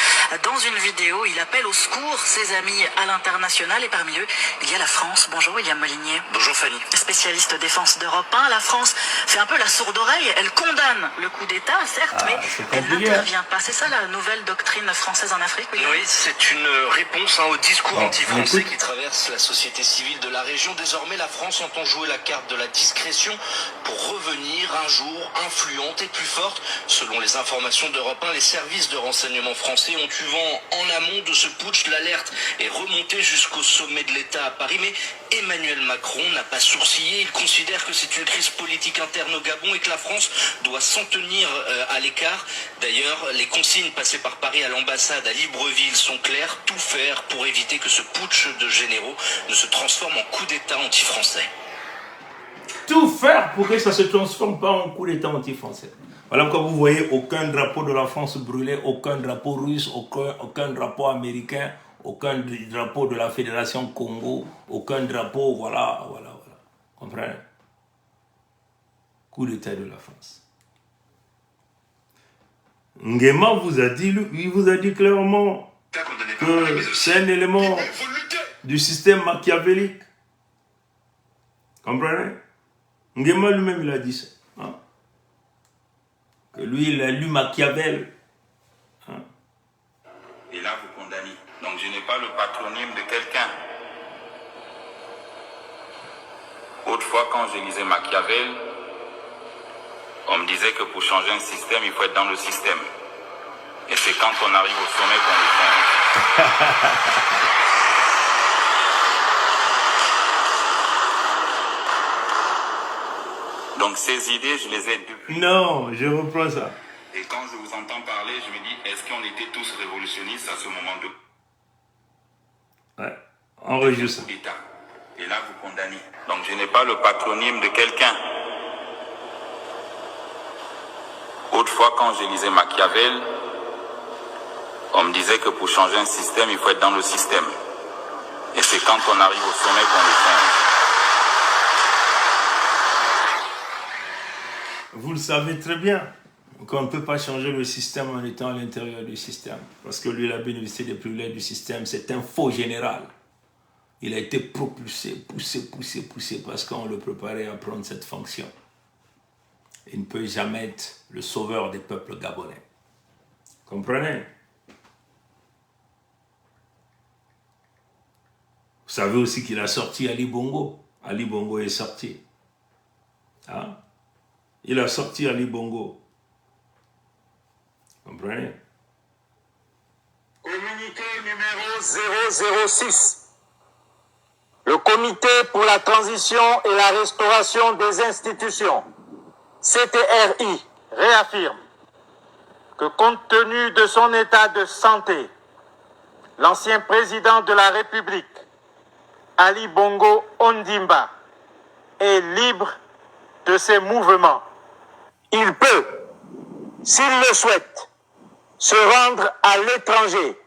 Dans une vidéo, il appelle au secours ses amis à l'international et parmi eux, il y a la France. Bonjour William Molinier. Bonjour Fanny. Spécialiste défense d'Europe 1, la France fait un peu la sourde oreille. Elle condamne le coup d'État, certes, mais elle n'intervient pas. C'est ça la nouvelle doctrine française en Afrique, William? Oui, c'est une réponse au discours anti-français qui traverse la société civile de la région. Désormais, la France entend jouer la carte de la discrétion pour revenir un jour influente et plus forte. Selon les informations d'Europe 1, les services de renseignement français ont eu vent en amont de ce putsch. L'alerte est remontée jusqu'au sommet de l'État à Paris, mais Emmanuel Macron n'a pas sourcillé. Il considère que c'est une crise politique interne au Gabon et que la France doit s'en tenir à l'écart. D'ailleurs, les consignes passées par Paris à l'ambassade à Libreville sont claires. Tout faire pour éviter que ce putsch de généraux ne se transforme en coup d'État anti-français. Tout faire pour que ça ne se transforme pas en coup d'État anti-français. Voilà pourquoi vous voyez aucun drapeau de la France brûlé, aucun drapeau russe, aucun drapeau américain, aucun drapeau de la Fédération Congo, aucun drapeau, voilà. Comprenez? Coup d'État de la France. Nguema vous a dit, il vous a dit clairement que c'est un élément du système machiavélique. Comprenez? Nguema lui-même, il a dit ça. Hein? Que lui, il a lu Machiavel. Hein? Et là, vous condamnez. Donc, je n'ai pas le patronyme de quelqu'un. Autrefois, quand je lisais Machiavel, on me disait que pour changer un système, il faut être dans le système. Et c'est quand on arrive au sommet qu'on le change. Donc ces idées, je les ai depuis. Non, je reprends ça. Et quand je vous entends parler, je me dis, est-ce qu'on était tous révolutionnistes à ce moment de... Ouais, enregistre ça. Et là, vous condamnez. Donc je n'ai pas le patronyme de quelqu'un. Autrefois, quand je lisais Machiavel, on me disait que pour changer un système, il faut être dans le système. Et c'est quand on arrive au sommet qu'on le change. Vous le savez très bien qu'on ne peut pas changer le système en étant à l'intérieur du système. Parce que lui, il a bénéficié des privilèges du système. C'est un faux général. Il a été propulsé, poussé parce qu'on le préparait à prendre cette fonction. Il ne peut jamais être le sauveur des peuples gabonais. Comprenez? savez aussi qu'il a sorti Ali Bongo. Ali Bongo est sorti. Hein? Il a sorti Ali Bongo. Vous comprenez? Communiqué numéro 006. Le Comité pour la transition et la restauration des institutions, CTRI, réaffirme que compte tenu de son état de santé, l'ancien président de la République, Ali Bongo Ondimba, est libre de ses mouvements. Il peut, s'il le souhaite, se rendre à l'étranger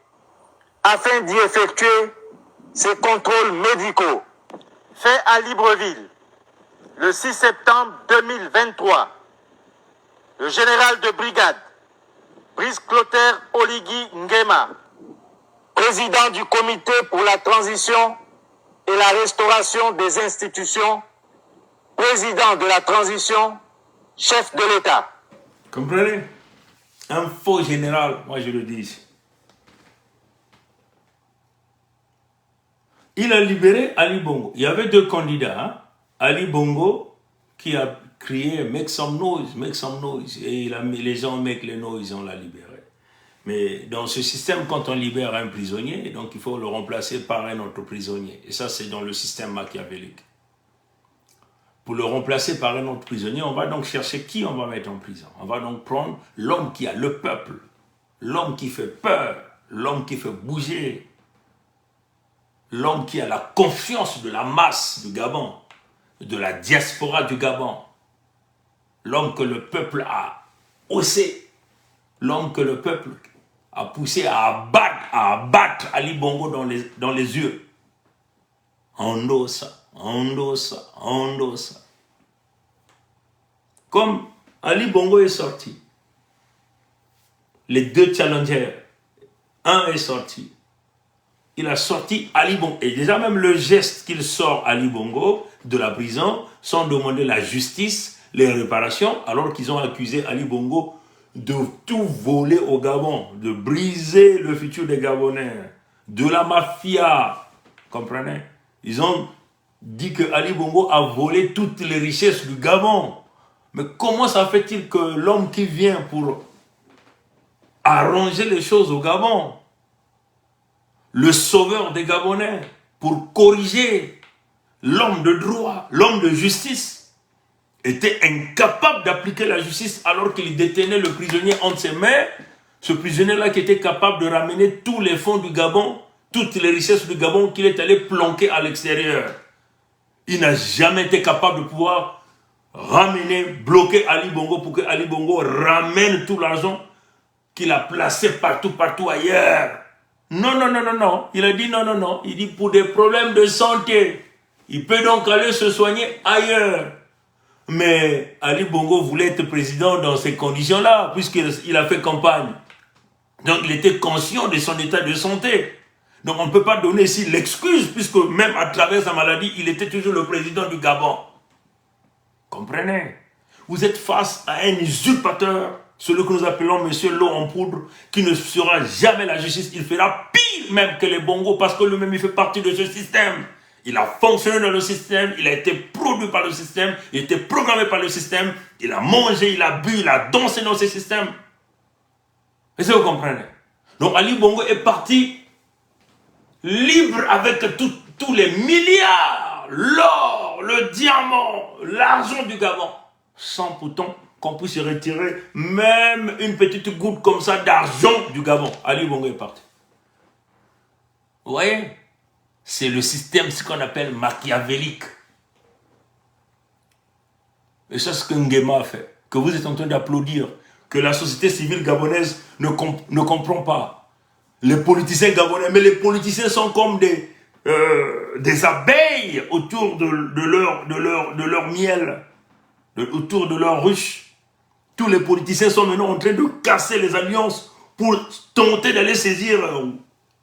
afin d'y effectuer ses contrôles médicaux. Fait à Libreville, le 6 septembre 2023, le général de brigade, Brice Clotaire Oligui Nguema, président du Comité pour la transition et la restauration des institutions, président de la transition, chef de l'État. Comprenez? Un faux général, moi je le dis. Il a libéré Ali Bongo. Il y avait deux candidats. Hein? Ali Bongo qui a crié « make some noise », et les gens « make le noise », on l'a libéré. Mais dans ce système, quand on libère un prisonnier, donc il faut le remplacer par un autre prisonnier. Et ça, c'est dans le système machiavélique. Pour le remplacer par un autre prisonnier, on va donc chercher qui on va mettre en prison. On va donc prendre l'homme qui a le peuple, l'homme qui fait peur, l'homme qui fait bouger, l'homme qui a la confiance de la masse du Gabon, de la diaspora du Gabon, l'homme que le peuple a haussé, l'homme que le peuple a poussé à abattre Ali Bongo dans les yeux. Endossa. Comme Ali Bongo est sorti, les deux challengers, un est sorti, il a sorti Ali Bongo. Et déjà même le geste qu'il sort Ali Bongo de la prison, sans demander la justice, les réparations, alors qu'ils ont accusé Ali Bongo de tout voler au Gabon, de briser le futur des Gabonais, de la mafia, comprenez? Ils ont dit que Ali Bongo a volé toutes les richesses du Gabon. Mais comment ça fait-il que l'homme qui vient pour arranger les choses au Gabon, le sauveur des Gabonais, pour corriger l'homme de droit, l'homme de justice, était incapable d'appliquer la justice alors qu'il détenait le prisonnier entre ses mains, ce prisonnier-là qui était capable de ramener tous les fonds du Gabon, toutes les richesses du Gabon qu'il est allé planquer à l'extérieur. Il n'a jamais été capable de pouvoir ramener, bloquer Ali Bongo pour que Ali Bongo ramène tout l'argent qu'il a placé partout ailleurs. Non. Il a dit non. Il dit pour des problèmes de santé. Il peut donc aller se soigner ailleurs. Mais Ali Bongo voulait être président dans ces conditions-là, puisqu'il a fait campagne. Donc il était conscient de son état de santé. Donc on ne peut pas donner ici l'excuse, puisque même à travers sa maladie, il était toujours le président du Gabon. Comprenez? Vous êtes face à un usurpateur, celui que nous appelons Monsieur L'eau en poudre, qui ne sera jamais la justice. Il fera pire même que les Bongo, parce que lui-même il fait partie de ce système. Il a fonctionné dans le système, il a été produit par le système, il a été programmé par le système, il a mangé, il a bu, il a dansé dans ce système. Est-ce que vous comprenez? Donc Ali Bongo est parti libre avec tous les milliards, l'or, le diamant, l'argent du Gabon, sans pourtant qu'on puisse retirer même une petite goutte comme ça d'argent du Gabon. Ali Bongo est parti. Vous voyez? C'est le système, ce qu'on appelle machiavélique. Et c'est ce que Nguema a fait, que vous êtes en train d'applaudir, que la société civile gabonaise ne comprend pas. Les politiciens gabonais, mais les politiciens sont comme des abeilles autour de leur miel, autour de leur ruche. Tous les politiciens sont maintenant en train de casser les alliances pour tenter d'aller saisir,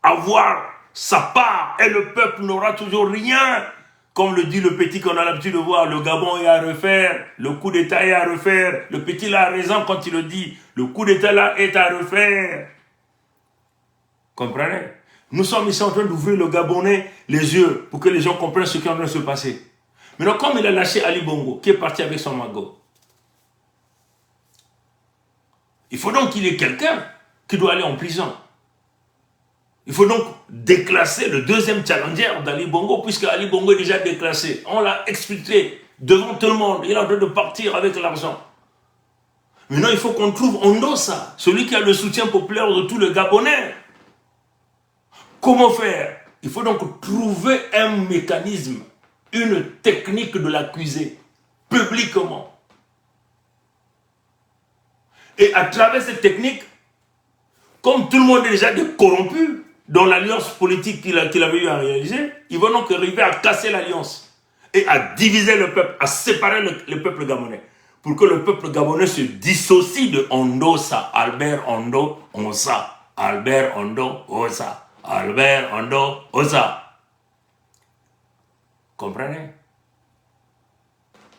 avoir sa part, et le peuple n'aura toujours rien. Comme le dit le petit qu'on a l'habitude de voir, le Gabon est à refaire, le coup d'État est à refaire. Le petit là a raison quand il le dit, le coup d'État là est à refaire. Comprenez? Nous sommes ici en train d'ouvrir le Gabonais les yeux pour que les gens comprennent ce qui est en train de se passer. Maintenant, comme il a lâché Ali Bongo, qui est parti avec son magot, il faut donc qu'il y ait quelqu'un qui doit aller en prison. Il faut donc déclasser le deuxième challenger d'Ali Bongo, puisque Ali Bongo est déjà déclassé. On l'a expliqué devant tout le monde. Il est en train de partir avec l'argent. Maintenant, il faut qu'on trouve Ondosa, celui qui a le soutien populaire de tout le Gabonais. Comment faire? Il faut donc trouver un mécanisme, une technique de l'accuser, publiquement. Et à travers cette technique, comme tout le monde est déjà corrompu dans l'alliance politique qu'il avait eu à réaliser, ils vont donc arriver à casser l'alliance et à diviser le peuple, à séparer le peuple gabonais, pour que le peuple gabonais se dissocie de Ondosa, Albert Ondo Onsa, Albert Ondo Osa, Albert Ondo Osa. Comprenez?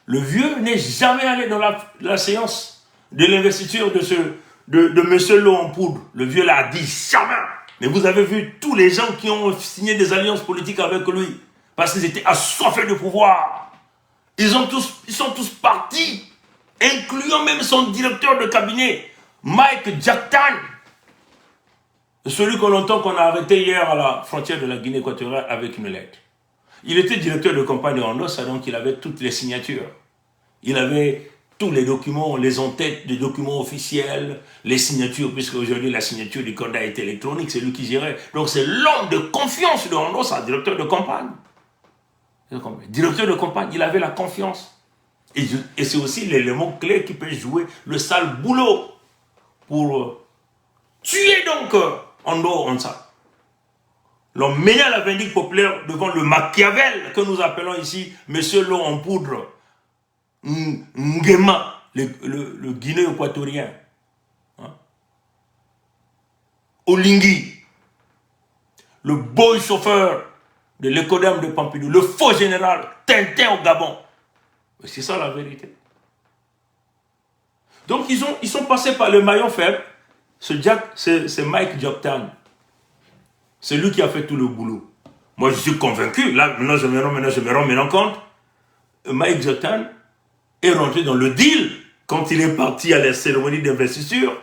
Le vieux n'est jamais allé dans la séance de l'investiture de M. Lo en poudre. Le vieux l'a dit jamais. Mais vous avez vu tous les gens qui ont signé des alliances politiques avec lui, parce qu'ils étaient assoiffés de pouvoir. Ils sont tous partis, incluant même son directeur de cabinet, Mike Jacktan, celui qu'on entend qu'on a arrêté hier à la frontière de la Guinée équatoriale avec une lettre. Il était directeur de campagne de Ondosa, donc il avait toutes les signatures. Il avait tous les documents, les en-têtes des documents officiels, les signatures, puisque aujourd'hui la signature du candidat est électronique, c'est lui qui gérait. Donc c'est l'homme de confiance de Ondosa, directeur de campagne. Directeur de campagne, il avait la confiance. Et c'est aussi l'élément clé qui peut jouer le sale boulot pour tuer donc Ondo Onsa. L'homme mené à la vindicte populaire devant le Machiavel que nous appelons ici M. Lo en poudre, Nguema, le Guinéen équatorien, hein? Olingi, le boy chauffeur de l'écodème de Pompidou, le faux général Tintin au Gabon. C'est ça la vérité. Donc ils sont passés par le maillon faible. C'est Mike Jacktan. C'est lui qui a fait tout le boulot. Moi je suis convaincu, là maintenant je me rends compte, Mike Jacktan est rentré dans le deal. Quand il est parti à la cérémonie d'investiture,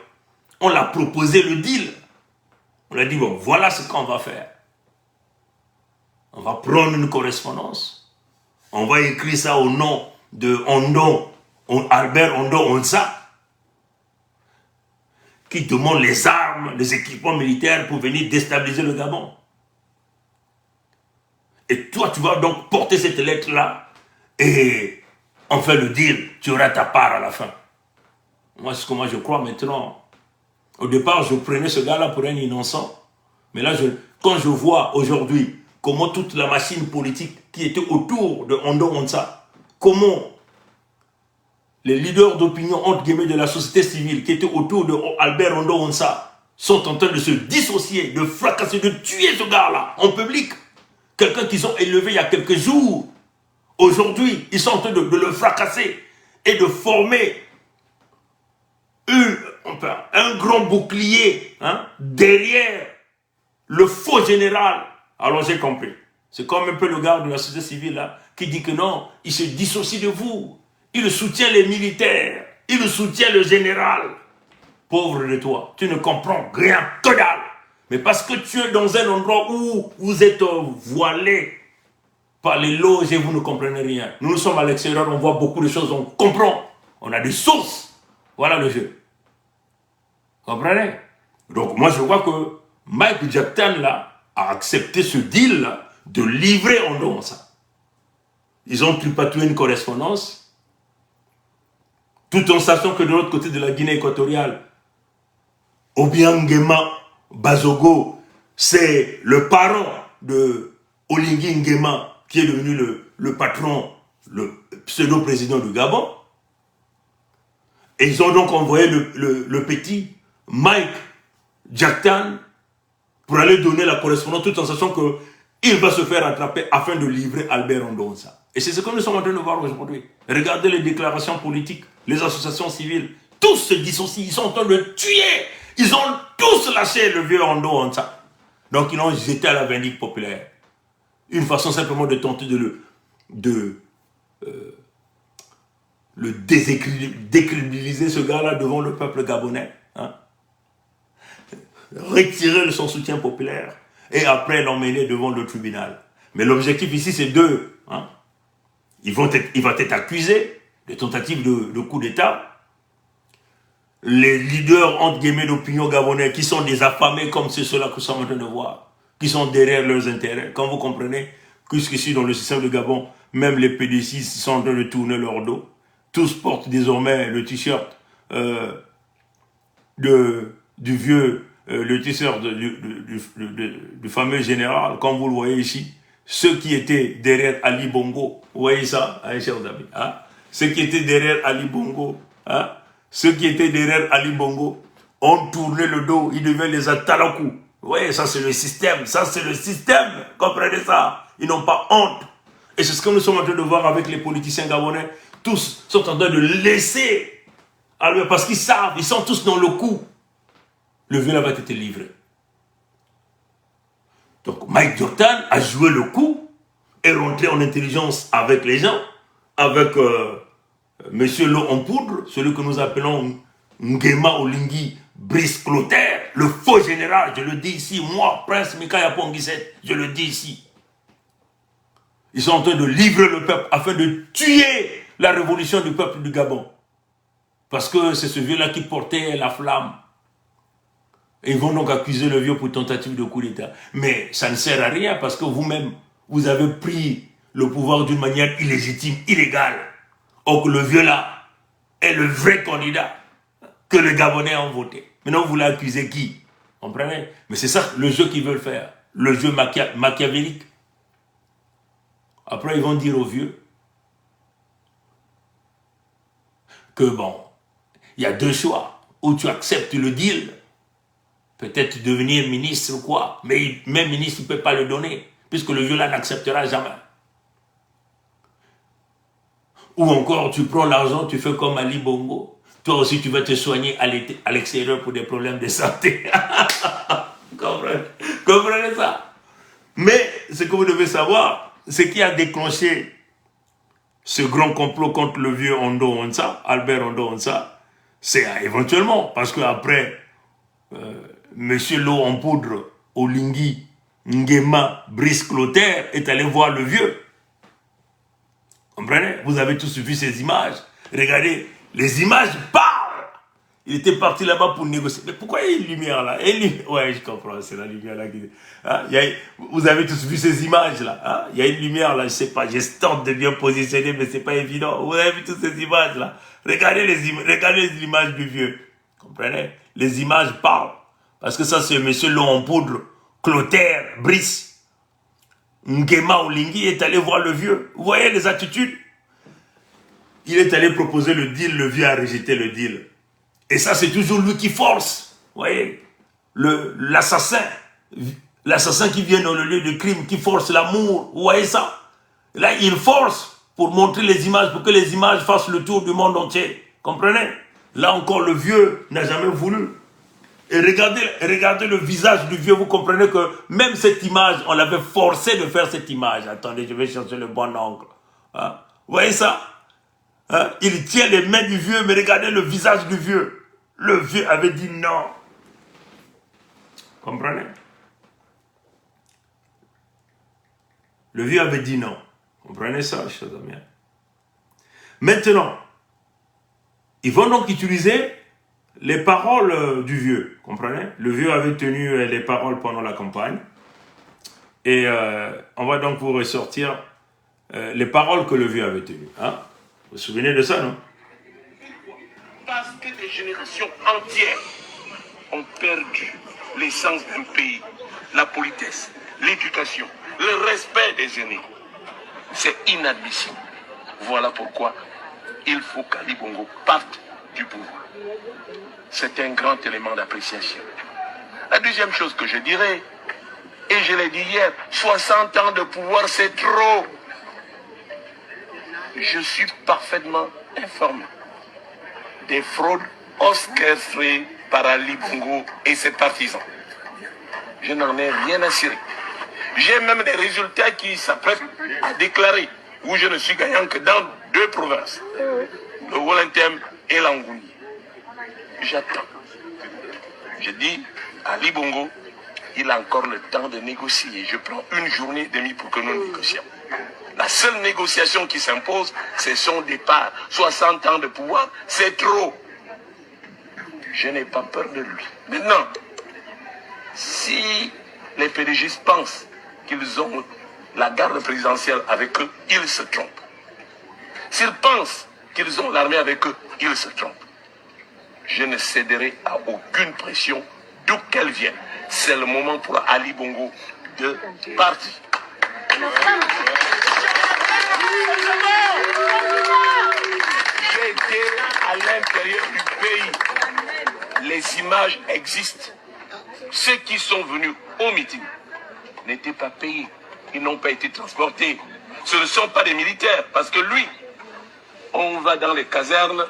on l'a proposé le deal. On a dit, bon, voilà ce qu'on va faire. On va prendre une correspondance. On va écrire ça au nom de Albert Ondo Onsa, qui demande les armes, les équipements militaires pour venir déstabiliser le Gabon. Et toi, tu vas donc porter cette lettre-là et on fait le deal, tu auras ta part à la fin. Moi, c'est ce que moi je crois maintenant. Au départ, je prenais ce gars-là pour un innocent. Mais là, quand je vois aujourd'hui comment toute la machine politique qui était autour de Ondo Onsa, comment les leaders d'opinion, entre guillemets, de la société civile qui étaient autour de Albert Ondo Onsa sont en train de se dissocier, de fracasser, de tuer ce gars-là en public. Quelqu'un qu'ils ont élevé il y a quelques jours. Aujourd'hui, ils sont en train de le fracasser et de former un grand bouclier, hein, derrière le faux général. Alors j'ai compris. C'est comme un peu le gars de la société civile là, qui dit que non, il se dissocie de vous. Il soutient les militaires. Il soutient le général. Pauvre de toi, tu ne comprends rien, que dalle. Mais parce que tu es dans un endroit où vous êtes voilé par les loges et vous ne comprenez rien. Nous sommes à l'extérieur, on voit beaucoup de choses, on comprend. On a des sources. Voilà le jeu. Comprenez? Donc moi je vois que Mike Jacktan là a accepté ce deal là de livrer Ondo Onsa. Ils ont tripatoué une correspondance, tout en sachant que de l'autre côté de la Guinée équatoriale, Obiang Nguema Bazogo, c'est le parent de Olingi Nguema qui est devenu le patron, le pseudo-président du Gabon. Et ils ont donc envoyé le petit Mike Jacktan pour aller donner la correspondance tout en sachant qu'il va se faire attraper afin de livrer Albert Ondo Onsa. Et c'est ce que nous sommes en train de voir aujourd'hui. Regardez les déclarations politiques, les associations civiles, tous se dissocient, ils sont en train de tuer. Ils ont tous lâché le vieux Ondo Onsa. Donc ils l'ont jeté à la vindicte populaire. Une façon simplement de tenter de décrédibiliser ce gars-là devant le peuple gabonais. Hein? Retirer son soutien populaire et après l'emmener devant le tribunal. Mais l'objectif ici, c'est deux. Hein? Il va être accusé de tentative de coup d'État. Les leaders, entre guillemets, d'opinion gabonais qui sont des affamés comme c'est ceux-là que nous sommes en train de voir, qui sont derrière leurs intérêts. Quand vous comprenez jusqu'ici dans le système de Gabon, même les PDC sont en train de tourner leur dos. Tous portent désormais le t-shirt du vieux, le t-shirt du fameux général, comme vous le voyez ici. Ceux qui étaient derrière Ali Bongo, vous voyez ça, hein, chers amis, hein? Ceux qui étaient derrière Ali Bongo, hein? Ceux qui étaient derrière Ali Bongo ont tourné le dos, ils deviennent les Atalakou. Vous voyez, ça c'est le système, comprenez ça? Ils n'ont pas honte. Et c'est ce que nous sommes en train de voir avec les politiciens gabonais. Tous sont en train de laisser, parce qu'ils savent, ils sont tous dans le coup. Le viol va être livré. Donc Mike Jordan a joué le coup, est rentré en intelligence avec les gens, avec Monsieur Lo en poudre, celui que nous appelons Nguema Olingi Brice Clotaire, le faux général, je le dis ici, moi, Prince Mikaya Ponguisset, je le dis ici. Ils sont en train de livrer le peuple afin de tuer la révolution du peuple du Gabon. Parce que c'est ce vieux-là qui portait la flamme. Et ils vont donc accuser le vieux pour tentative de coup d'État. Mais ça ne sert à rien parce que vous-même, vous avez pris le pouvoir d'une manière illégitime, illégale. Or que le vieux-là est le vrai candidat que les Gabonais ont voté. Maintenant, vous voulez accuser qui? Comprenez? Mais c'est ça le jeu qu'ils veulent faire. Le jeu machiavélique. Après, ils vont dire aux vieux que bon, il y a deux choix. Ou tu acceptes le deal, peut-être devenir ministre ou quoi, mais même ministre ne peut pas le donner, puisque le vieux là n'acceptera jamais. Ou encore, tu prends l'argent, tu fais comme Ali Bongo. Toi aussi, tu vas te soigner à l'extérieur pour des problèmes de santé. Comprenez ça? Mais ce que vous devez savoir, ce qui a déclenché ce grand complot contre le vieux Ondo Onsa, Albert Ondo Onsa, c'est éventuellement, parce qu'après, Monsieur Lo en poudre, Olingi, Nguema, Brice Clotaire est allé voir le vieux. Comprenez? Vous avez tous vu ces images. Regardez, les images parlent. Il était parti là-bas pour négocier. Mais pourquoi il y a une lumière là? Ouais, je comprends, c'est la lumière là. Hein? Vous avez tous vu ces images là. Hein? Il y a une lumière là, je sais pas, je tente de bien positionner, mais c'est pas évident. Vous avez vu toutes ces images là. Regardez les images du vieux. Comprenez? Les images parlent. Parce que ça, c'est monsieur Lo en poudre, Clotaire, Brice. Nguema Olingi est allé voir le vieux. Vous voyez les attitudes? Il est allé proposer le deal, le vieux a rejeté le deal. Et ça, c'est toujours lui qui force. Vous voyez? L'assassin qui vient dans le lieu de crime, qui force l'amour. Vous voyez ça? Là, il force pour montrer les images, pour que les images fassent le tour du monde entier. Comprenez? Là encore, le vieux n'a jamais voulu. Et regardez le visage du vieux, vous comprenez que même cette image, on l'avait forcé de faire cette image. Attendez, je vais chercher le bon angle. Hein? Vous voyez ça? Hein? Il tient les mains du vieux, mais regardez le visage du vieux. Le vieux avait dit non. Comprenez? Le vieux avait dit non. Comprenez ça, chers amis? Maintenant, ils vont donc utiliser les paroles du vieux, comprenez? Le vieux avait tenu les paroles pendant la campagne. Et on va donc vous ressortir les paroles que le vieux avait tenues. Hein? Vous vous souvenez de ça, non? Parce que des générations entières ont perdu l'essence du pays, la politesse, l'éducation, le respect des aînés. C'est inadmissible. Voilà pourquoi il faut qu'Ali Bongo parte du pouvoir. C'est un grand élément d'appréciation. La deuxième chose que je dirais, et je l'ai dit hier, 60 ans de pouvoir, c'est trop. Je suis parfaitement informé des fraudes orchestrées par Ali Bongo et ses partisans. Je n'en ai rien à cirer. J'ai même des résultats qui s'apprêtent à déclarer où je ne suis gagnant que dans 2 provinces, le Wolontem et l'Angouni. J'attends. Je dis à Ali Bongo, il a encore le temps de négocier. Je prends 1 journée et demie pour que nous négocions. La seule négociation qui s'impose, c'est son départ. 60 ans de pouvoir, c'est trop. Je n'ai pas peur de lui. Maintenant, si les PDGistes pensent qu'ils ont la garde présidentielle avec eux, ils se trompent. S'ils pensent qu'ils ont l'armée avec eux, ils se trompent. Je ne céderai à aucune pression, d'où qu'elle vienne. C'est le moment pour Ali Bongo de partir. J'ai été à l'intérieur du pays. Les images existent. Ceux qui sont venus au meeting n'étaient pas payés. Ils n'ont pas été transportés. Ce ne sont pas des militaires. Parce que lui, on va dans les casernes,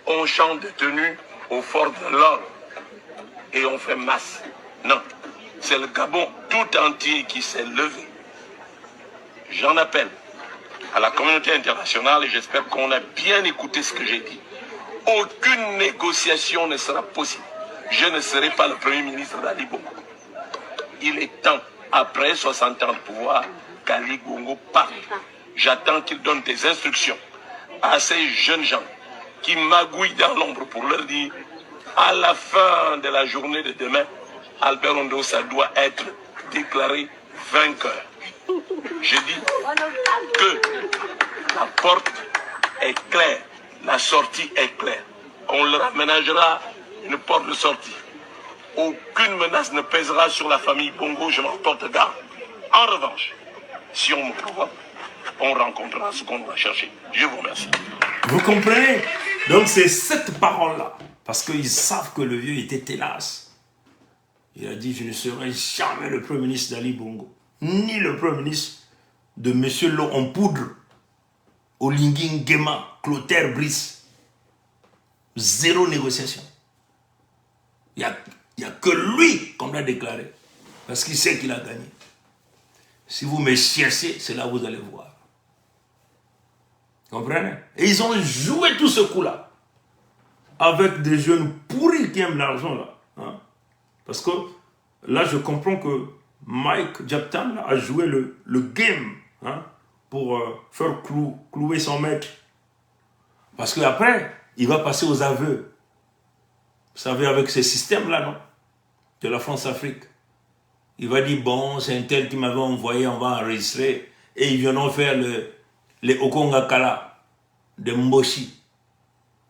on chante de tenue au fort de l'or et on fait masse. Non, c'est le Gabon tout entier qui s'est levé. J'en appelle à la communauté internationale et j'espère qu'on a bien écouté ce que j'ai dit. Aucune négociation ne sera possible. Je ne serai pas le premier ministre d'Ali Bongo. Il est temps, après 60 ans de pouvoir, qu'Ali Bongo parte. J'attends qu'il donne des instructions à ces jeunes gens qui magouillent dans l'ombre pour leur dire à la fin de la journée de demain, Albert Ondossa doit être déclaré vainqueur. Je dis que la porte est claire, la sortie est claire. On leur aménagera une porte de sortie. Aucune menace ne pèsera sur la famille Bongo, je m'en porte garde. En revanche, si on me provoque, on rencontrera ce qu'on doit chercher. Je vous remercie. Vous comprenez? Donc c'est cette parole-là. Parce qu'ils savent que le vieux était ténace. Il a dit, je ne serai jamais le premier ministre d'Ali Bongo. Ni le premier ministre de M. Lo en poudre. Olingi Nguema, Clotaire Brice. 0 négociation. Il n'y a que lui qu'on a déclaré. Parce qu'il sait qu'il a gagné. Si vous me cherchez, c'est là que vous allez voir. Comprenez? Et ils ont joué tout ce coup-là. Avec des jeunes pourris qui aiment l'argent là. Hein? Parce que là, je comprends que Mike Japtan a joué le game hein, pour faire clouer son maître. Parce qu'après, il va passer aux aveux. Vous savez, avec ce système-là, non? De la France-Afrique. Il va dire, bon, c'est un tel qui m'avait envoyé, on va enregistrer. Et ils viendront faire les Okongakala de Mboshi.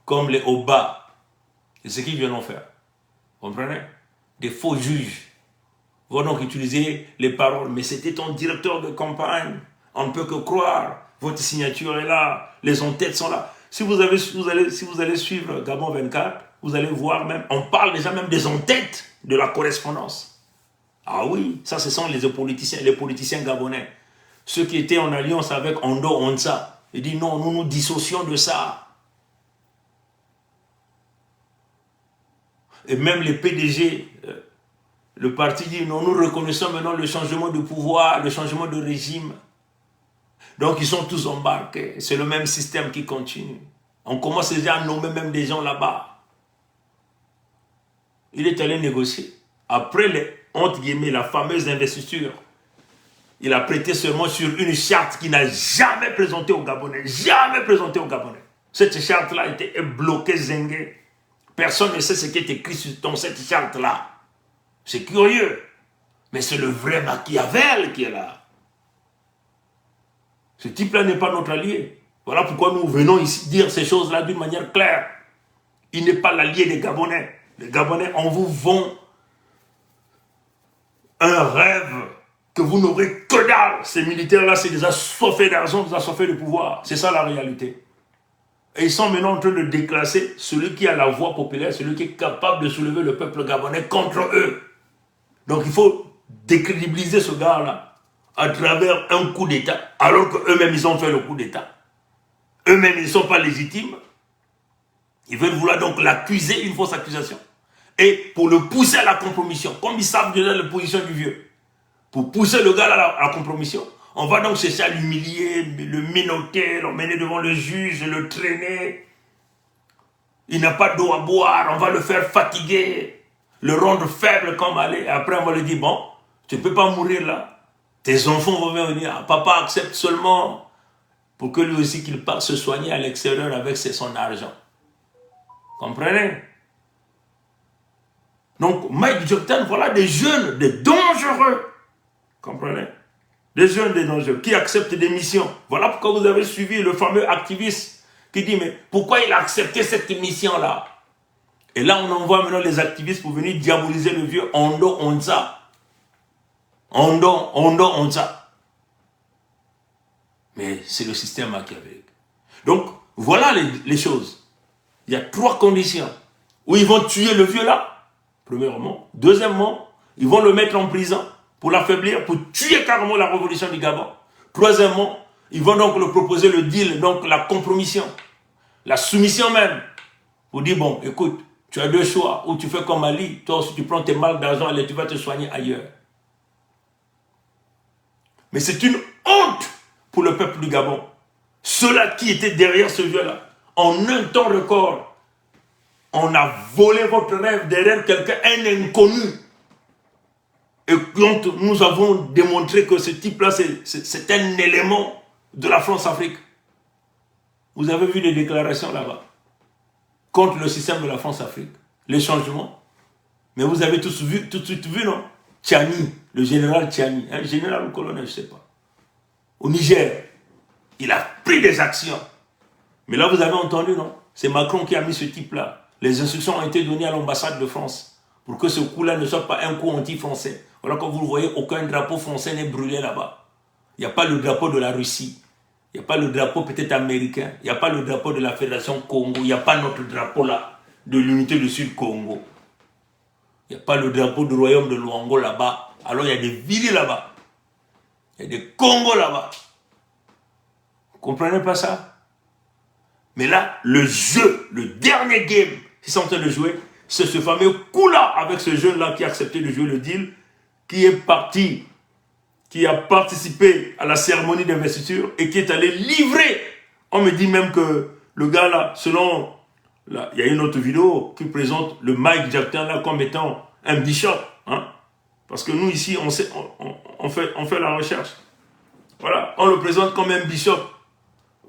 Comme les Oba. C'est ce qu'ils viennent faire. Vous comprenez? Des faux juges. Vont donc utiliser les paroles. Mais c'était ton directeur de campagne. On ne peut que croire. Votre signature est là. Les en-têtes sont là. Si vous allez suivre Gabon 24, vous allez voir même, on parle déjà même des en-têtes de la correspondance. Ah oui, ça ce sont les politiciens gabonais. Ceux qui étaient en alliance avec Ondo Onsa. Il dit non, nous nous dissocions de ça. Et même les PDG, le parti dit non, nous reconnaissons maintenant le changement de pouvoir, le changement de régime. Donc ils sont tous embarqués. C'est le même système qui continue. On commence déjà à nommer même des gens là-bas. Il est allé négocier. Après entre guillemets, la fameuse investiture, il a prêté seulement sur une charte qu'il n'a jamais présentée aux Gabonais. Jamais présentée aux Gabonais. Cette charte-là a été bloquée, zinguée. Personne ne sait ce qui est écrit dans cette charte-là. C'est curieux. Mais c'est le vrai Machiavel qui est là. Ce type-là n'est pas notre allié. Voilà pourquoi nous venons ici dire ces choses-là d'une manière claire. Il n'est pas l'allié des Gabonais. Les Gabonais, on vous vend un rêve que vous n'aurez que dalle. Ces militaires-là, c'est des assoiffés d'argent, des assoiffés de pouvoir. C'est ça la réalité. Et ils sont maintenant en train de déclasser celui qui a la voix populaire, celui qui est capable de soulever le peuple gabonais contre eux. Donc il faut décrédibiliser ce gars-là à travers un coup d'État, alors qu'eux-mêmes ils ont fait le coup d'État. Eux-mêmes ils ne sont pas légitimes. Ils veulent vouloir donc l'accuser, une fausse accusation. et pour le pousser à la compromission, comme ils savent déjà la position du vieux, pour pousser le gars à la compromission, on va donc chercher à l'humilier, le menotter, l'emmener devant le juge, le traîner. Il n'a pas d'eau à boire, on va le faire fatiguer, le rendre faible comme aller. Après, on va lui dire, bon, tu ne peux pas mourir là. Tes enfants vont venir. Papa accepte seulement pour que lui aussi qu'il parte se soigner à l'extérieur avec son argent. Comprenez? Donc, Mike Jackson, voilà des jeunes, des dangereux. Comprenez? Des jeunes, des dangereux, qui acceptent des missions. Voilà pourquoi vous avez suivi le fameux activiste qui dit, mais pourquoi il a accepté cette mission-là? Et là, on envoie maintenant les activistes pour venir diaboliser le vieux Ondo Onza. Ondo Onza. Mais c'est le système machiavélique. Donc, voilà les choses. Il y a 3 conditions où ils vont tuer le vieux là, premièrement. Deuxièmement, ils vont le mettre en prison pour l'affaiblir, pour tuer carrément la révolution du Gabon. Troisièmement, ils vont donc le proposer le deal, donc la compromission, la soumission même, pour dire, bon, écoute, tu as 2 choix, ou tu fais comme Ali, toi aussi tu prends tes marques d'argent, allez, tu vas te soigner ailleurs. Mais c'est une honte pour le peuple du Gabon. Ceux-là qui étaient derrière ce vieux-là, en un temps record, on a volé votre rêve derrière quelqu'un, un inconnu. Et quand nous avons démontré que ce type-là, c'est un élément de la France-Afrique. Vous avez vu les déclarations là-bas contre le système de la France-Afrique, les changements. Mais vous avez tous vu, tout de suite vu, non? Tchani, le général Tchani, un général ou colonel, je ne sais pas. Au Niger, il a pris des actions. Mais là, vous avez entendu, non? C'est Macron qui a mis ce type-là. Les instructions ont été données à l'ambassade de France pour que ce coup-là ne soit pas un coup anti-français. Voilà, comme vous le voyez, aucun drapeau français n'est brûlé là-bas. Il n'y a pas le drapeau de la Russie. Il n'y a pas le drapeau peut-être américain. Il n'y a pas le drapeau de la Fédération Congo. Il n'y a pas notre drapeau là, de l'unité du Sud-Congo. Il n'y a pas le drapeau du royaume de Luango là-bas. Alors il y a des villes là-bas. Il y a des Congos là-bas. Vous ne comprenez pas ça? Mais là, le jeu, le dernier game qu'ils sont en train de jouer, c'est ce fameux coup-là avec ce jeune-là qui a accepté de jouer le deal, qui est parti, qui a participé à la cérémonie d'investiture et qui est allé livrer. On me dit même que le gars là, selon, là, il y a une autre vidéo qui présente le Mike Jackson là comme étant un bishop. Hein? Parce que nous ici, on fait la recherche. Voilà, on le présente comme un bishop.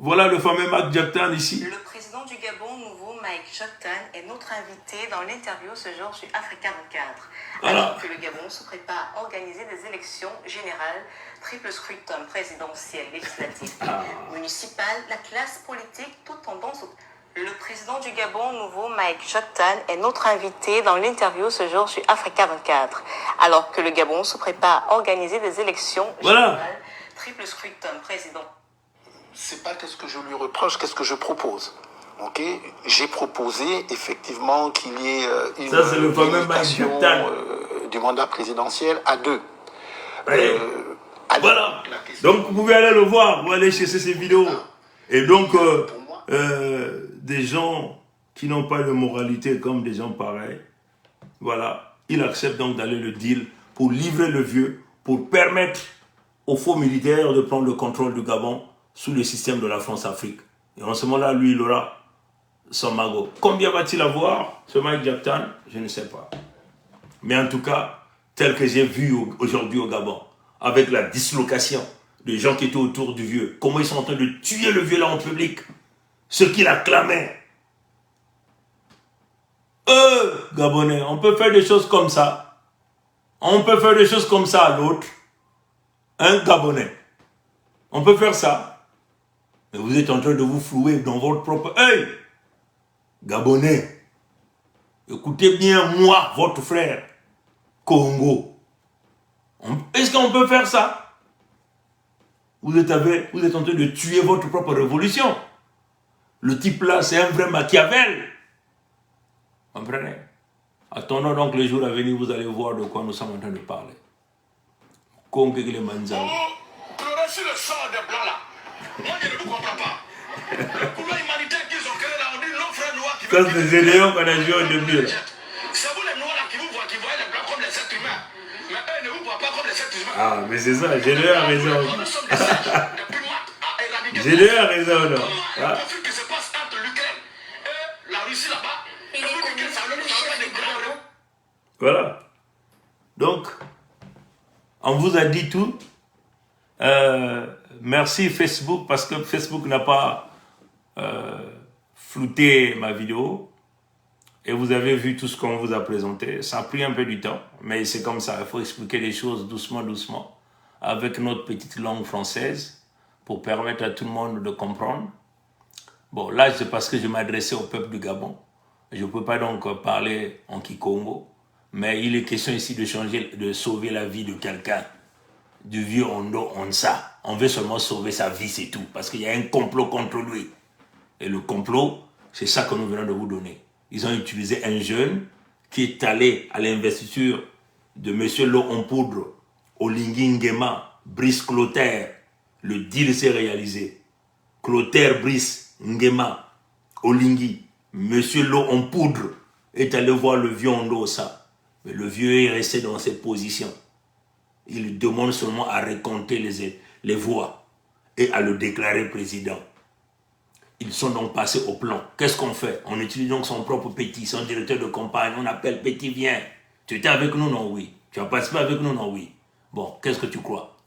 Voilà le fameux Mike Jackson ici. Le président du Gabon, nouveau Mike Jackson, est notre invité dans l'interview ce jour sur Africa 24. Alors que le Gabon se prépare à organiser des élections générales, triple scrutin présidentiel, législatif et municipal, la classe politique, toute tendance au... Le président du Gabon, nouveau Mike Jackson, est notre invité dans l'interview ce jour sur Africa 24. Alors que le Gabon se prépare à organiser des élections générales, triple scrutin présidentiel. C'est pas qu'est-ce que je lui reproche, qu'est-ce que je propose. Ok, j'ai proposé effectivement qu'il y ait une limitation du mandat présidentiel à 2. Voilà. Donc vous pouvez aller le voir, vous allez chercher ces vidéos. Et donc des gens qui n'ont pas de moralité comme des gens pareils, voilà, il accepte donc d'aller le deal pour livrer le vieux, pour permettre aux faux militaires de prendre le contrôle du Gabon sous le système de la France-Afrique. Et en ce moment-là, lui, il aura son magot. Combien va-t-il avoir, ce Mike Jackson? Je ne sais pas. Mais en tout cas, tel que j'ai vu aujourd'hui au Gabon, avec la dislocation des gens qui étaient autour du vieux, comment ils sont en train de tuer le vieux là en public, ceux qui l'acclamaient. Gabonais, on peut faire des choses comme ça. On peut faire des choses comme ça à l'autre. Un Gabonais. On peut faire ça. Mais vous êtes en train de vous flouer dans votre propre... Hey! Gabonais, écoutez bien moi, votre frère, Congo. Est-ce qu'on peut faire ça? Vous êtes en train de tuer votre propre révolution. Le type là, c'est un vrai Machiavel. Comprenez? Attendons donc les jours à venir, vous allez voir de quoi nous sommes en train de parler. Congo et les Manzans. Pleurer sur le sort des blancs là. Moi, je ne vous comprends pas. Le couloir humanitaire qu'ils ont créé là, on dit nos frères noirs qui ça, c'est des Gédéons qu'on a joué au début. C'est vous les noirs Ah, mais c'est ça, j'ai eu raison. J'ai eu raison, non. Le conflit qui se passe entre l'Ukraine et la Russie là-bas. Voilà. Donc, on vous a dit tout. Merci Facebook, parce que Facebook n'a pas flouté ma vidéo. Et vous avez vu tout ce qu'on vous a présenté. Ça a pris un peu du temps, mais c'est comme ça. Il faut expliquer les choses doucement, doucement, avec notre petite langue française, pour permettre à tout le monde de comprendre. Bon, là, c'est parce que je m'adressais au peuple du Gabon. Je ne peux pas donc parler en Kikongo, mais il est question ici de changer, de sauver la vie de quelqu'un, du vieux Ondo Onsa. On veut seulement sauver sa vie, c'est tout, parce qu'il y a un complot contre lui. Et le complot, c'est ça que nous venons de vous donner. Ils ont utilisé un jeune qui est allé à l'investiture de M. Lo Onpoudre, Olingi Nguema, Brice Clotaire. Le deal s'est réalisé. Clotaire, Brice Nguema, Olingi, M. Lo Onpoudre est allé voir le vieux Ondosa. Mais le vieux est resté dans cette position. Il demande seulement à recompter les voix et à le déclarer président. Ils sont donc passés au plan. Qu'est-ce qu'on fait? On utilise donc son propre Petit, son directeur de campagne. On appelle Petit, viens. Tu étais avec nous, non? Oui. Tu as participé avec nous, non? Oui. Bon, qu'est-ce que tu crois?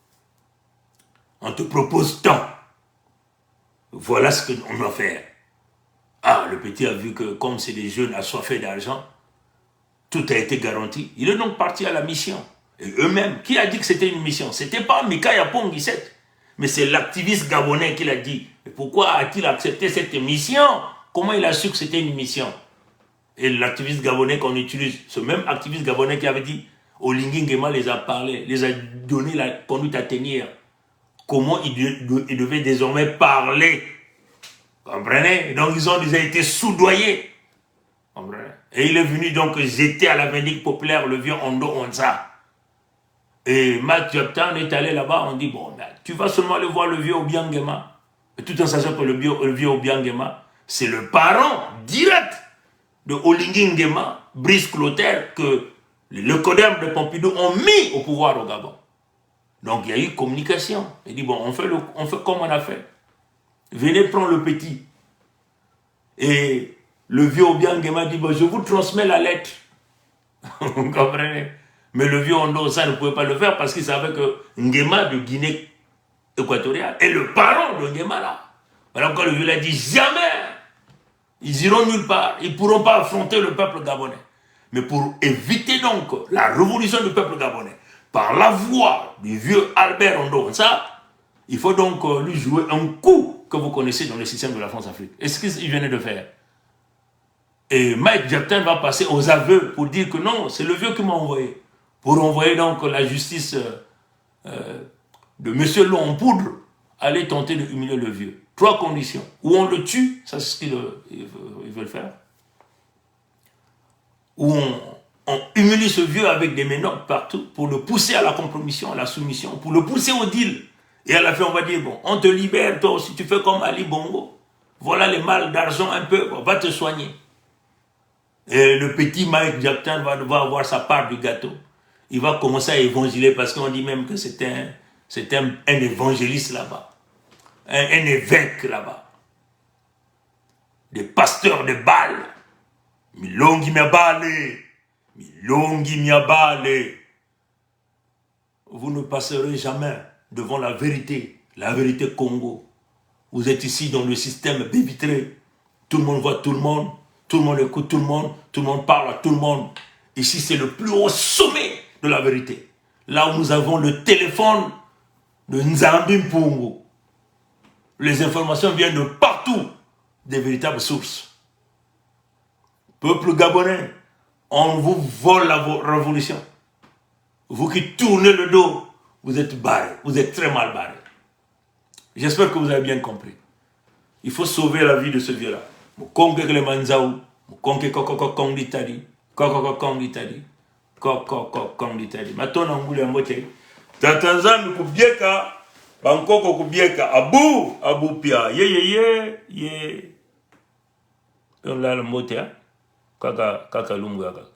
On te propose tant. Voilà ce qu'on doit faire. Ah, le Petit a vu que comme c'est des jeunes assoiffés d'argent, tout a été garanti. Il est donc parti à la mission. Et eux-mêmes, qui a dit que c'était une mission? C'était pas Mika Yapong-Guisset, mais c'est l'activiste gabonais qui l'a dit. Mais pourquoi a-t-il accepté cette mission? Comment il a su que c'était une mission? Et l'activiste gabonais qu'on utilise, ce même activiste gabonais qui avait dit, Olingi Nguema les a parlé, les a donné la conduite à tenir. Comment il devait désormais parler? Comprenez? Donc ils ont déjà été soudoyés. Comprenez? Et il est venu donc jeter à la vindicte populaire le vieux Ondo Onsa. Et Matt Joptan est allé là-bas, on dit, bon, ben, tu vas seulement aller voir le vieux Obiang Nguema. Et tout en sachant que le vieux Obiang Nguema, c'est le parent direct de Olingi Nguema, Brice Clotaire, que le Codem de Pompidou ont mis au pouvoir au Gabon. Donc il y a eu communication. Il dit, bon, on fait comme on a fait. Venez prendre le Petit. Et le vieux Obiang Nguema dit, bon, je vous transmets la lettre. Vous comprenez? Mais le vieux Ondo, ça ne pouvait pas le faire parce qu'il savait que Nguema de Guinée équatoriale est le parent de Nguema là. Voilà pourquoi le vieux a dit, jamais ils iront nulle part, ils ne pourront pas affronter le peuple gabonais. Mais pour éviter donc la révolution du peuple gabonais, par la voix du vieux Albert Ondo, ça, il faut donc lui jouer un coup que vous connaissez dans le système de la France-Afrique. Et ce qu'il venait de faire. Et Mike Joptan va passer aux aveux pour dire que non, c'est le vieux qui m'a envoyé. Pour envoyer donc la justice de M. Lo Onpoudre aller tenter de humilier le vieux. 3 conditions. Ou on le tue, ça c'est ce qu'ils veulent faire. Ou on humilie ce vieux avec des menottes partout pour le pousser à la compromission, à la soumission, pour le pousser au deal. Et à la fin, on va dire, bon, on te libère, toi aussi, tu fais comme Ali Bongo. Voilà les mal d'argent un peu, on va te soigner. Et le petit Mike Joptan va devoir avoir sa part du gâteau. Il va commencer à évangéliser parce qu'on dit même que c'est un évangéliste là-bas. Un évêque là-bas. Des pasteurs de Baal. Milongi Miabale. Milongi Miabale. Vous ne passerez jamais devant la vérité Congo. Vous êtes ici dans le système bévitré. Tout le monde voit tout le monde écoute tout le monde parle à tout le monde. Ici, c'est le plus haut sommet de la vérité. Là où nous avons le téléphone de Nzambi Mpungu. Les informations viennent de partout, des véritables sources. Peuple gabonais, on vous vole la révolution. Vous qui tournez le dos, vous êtes barrés, vous êtes très mal barrés. J'espère que vous avez bien compris. Il faut sauver la vie de ce vieux-là. Mukonge kele manzau, mukonge kong ditari, kong ditari, kong ditari. Matona ngule mbote. Tatanzami kubieka, bankoko kubieka, abu pia, ye. On l'a le mbote, kaka lungu kaka.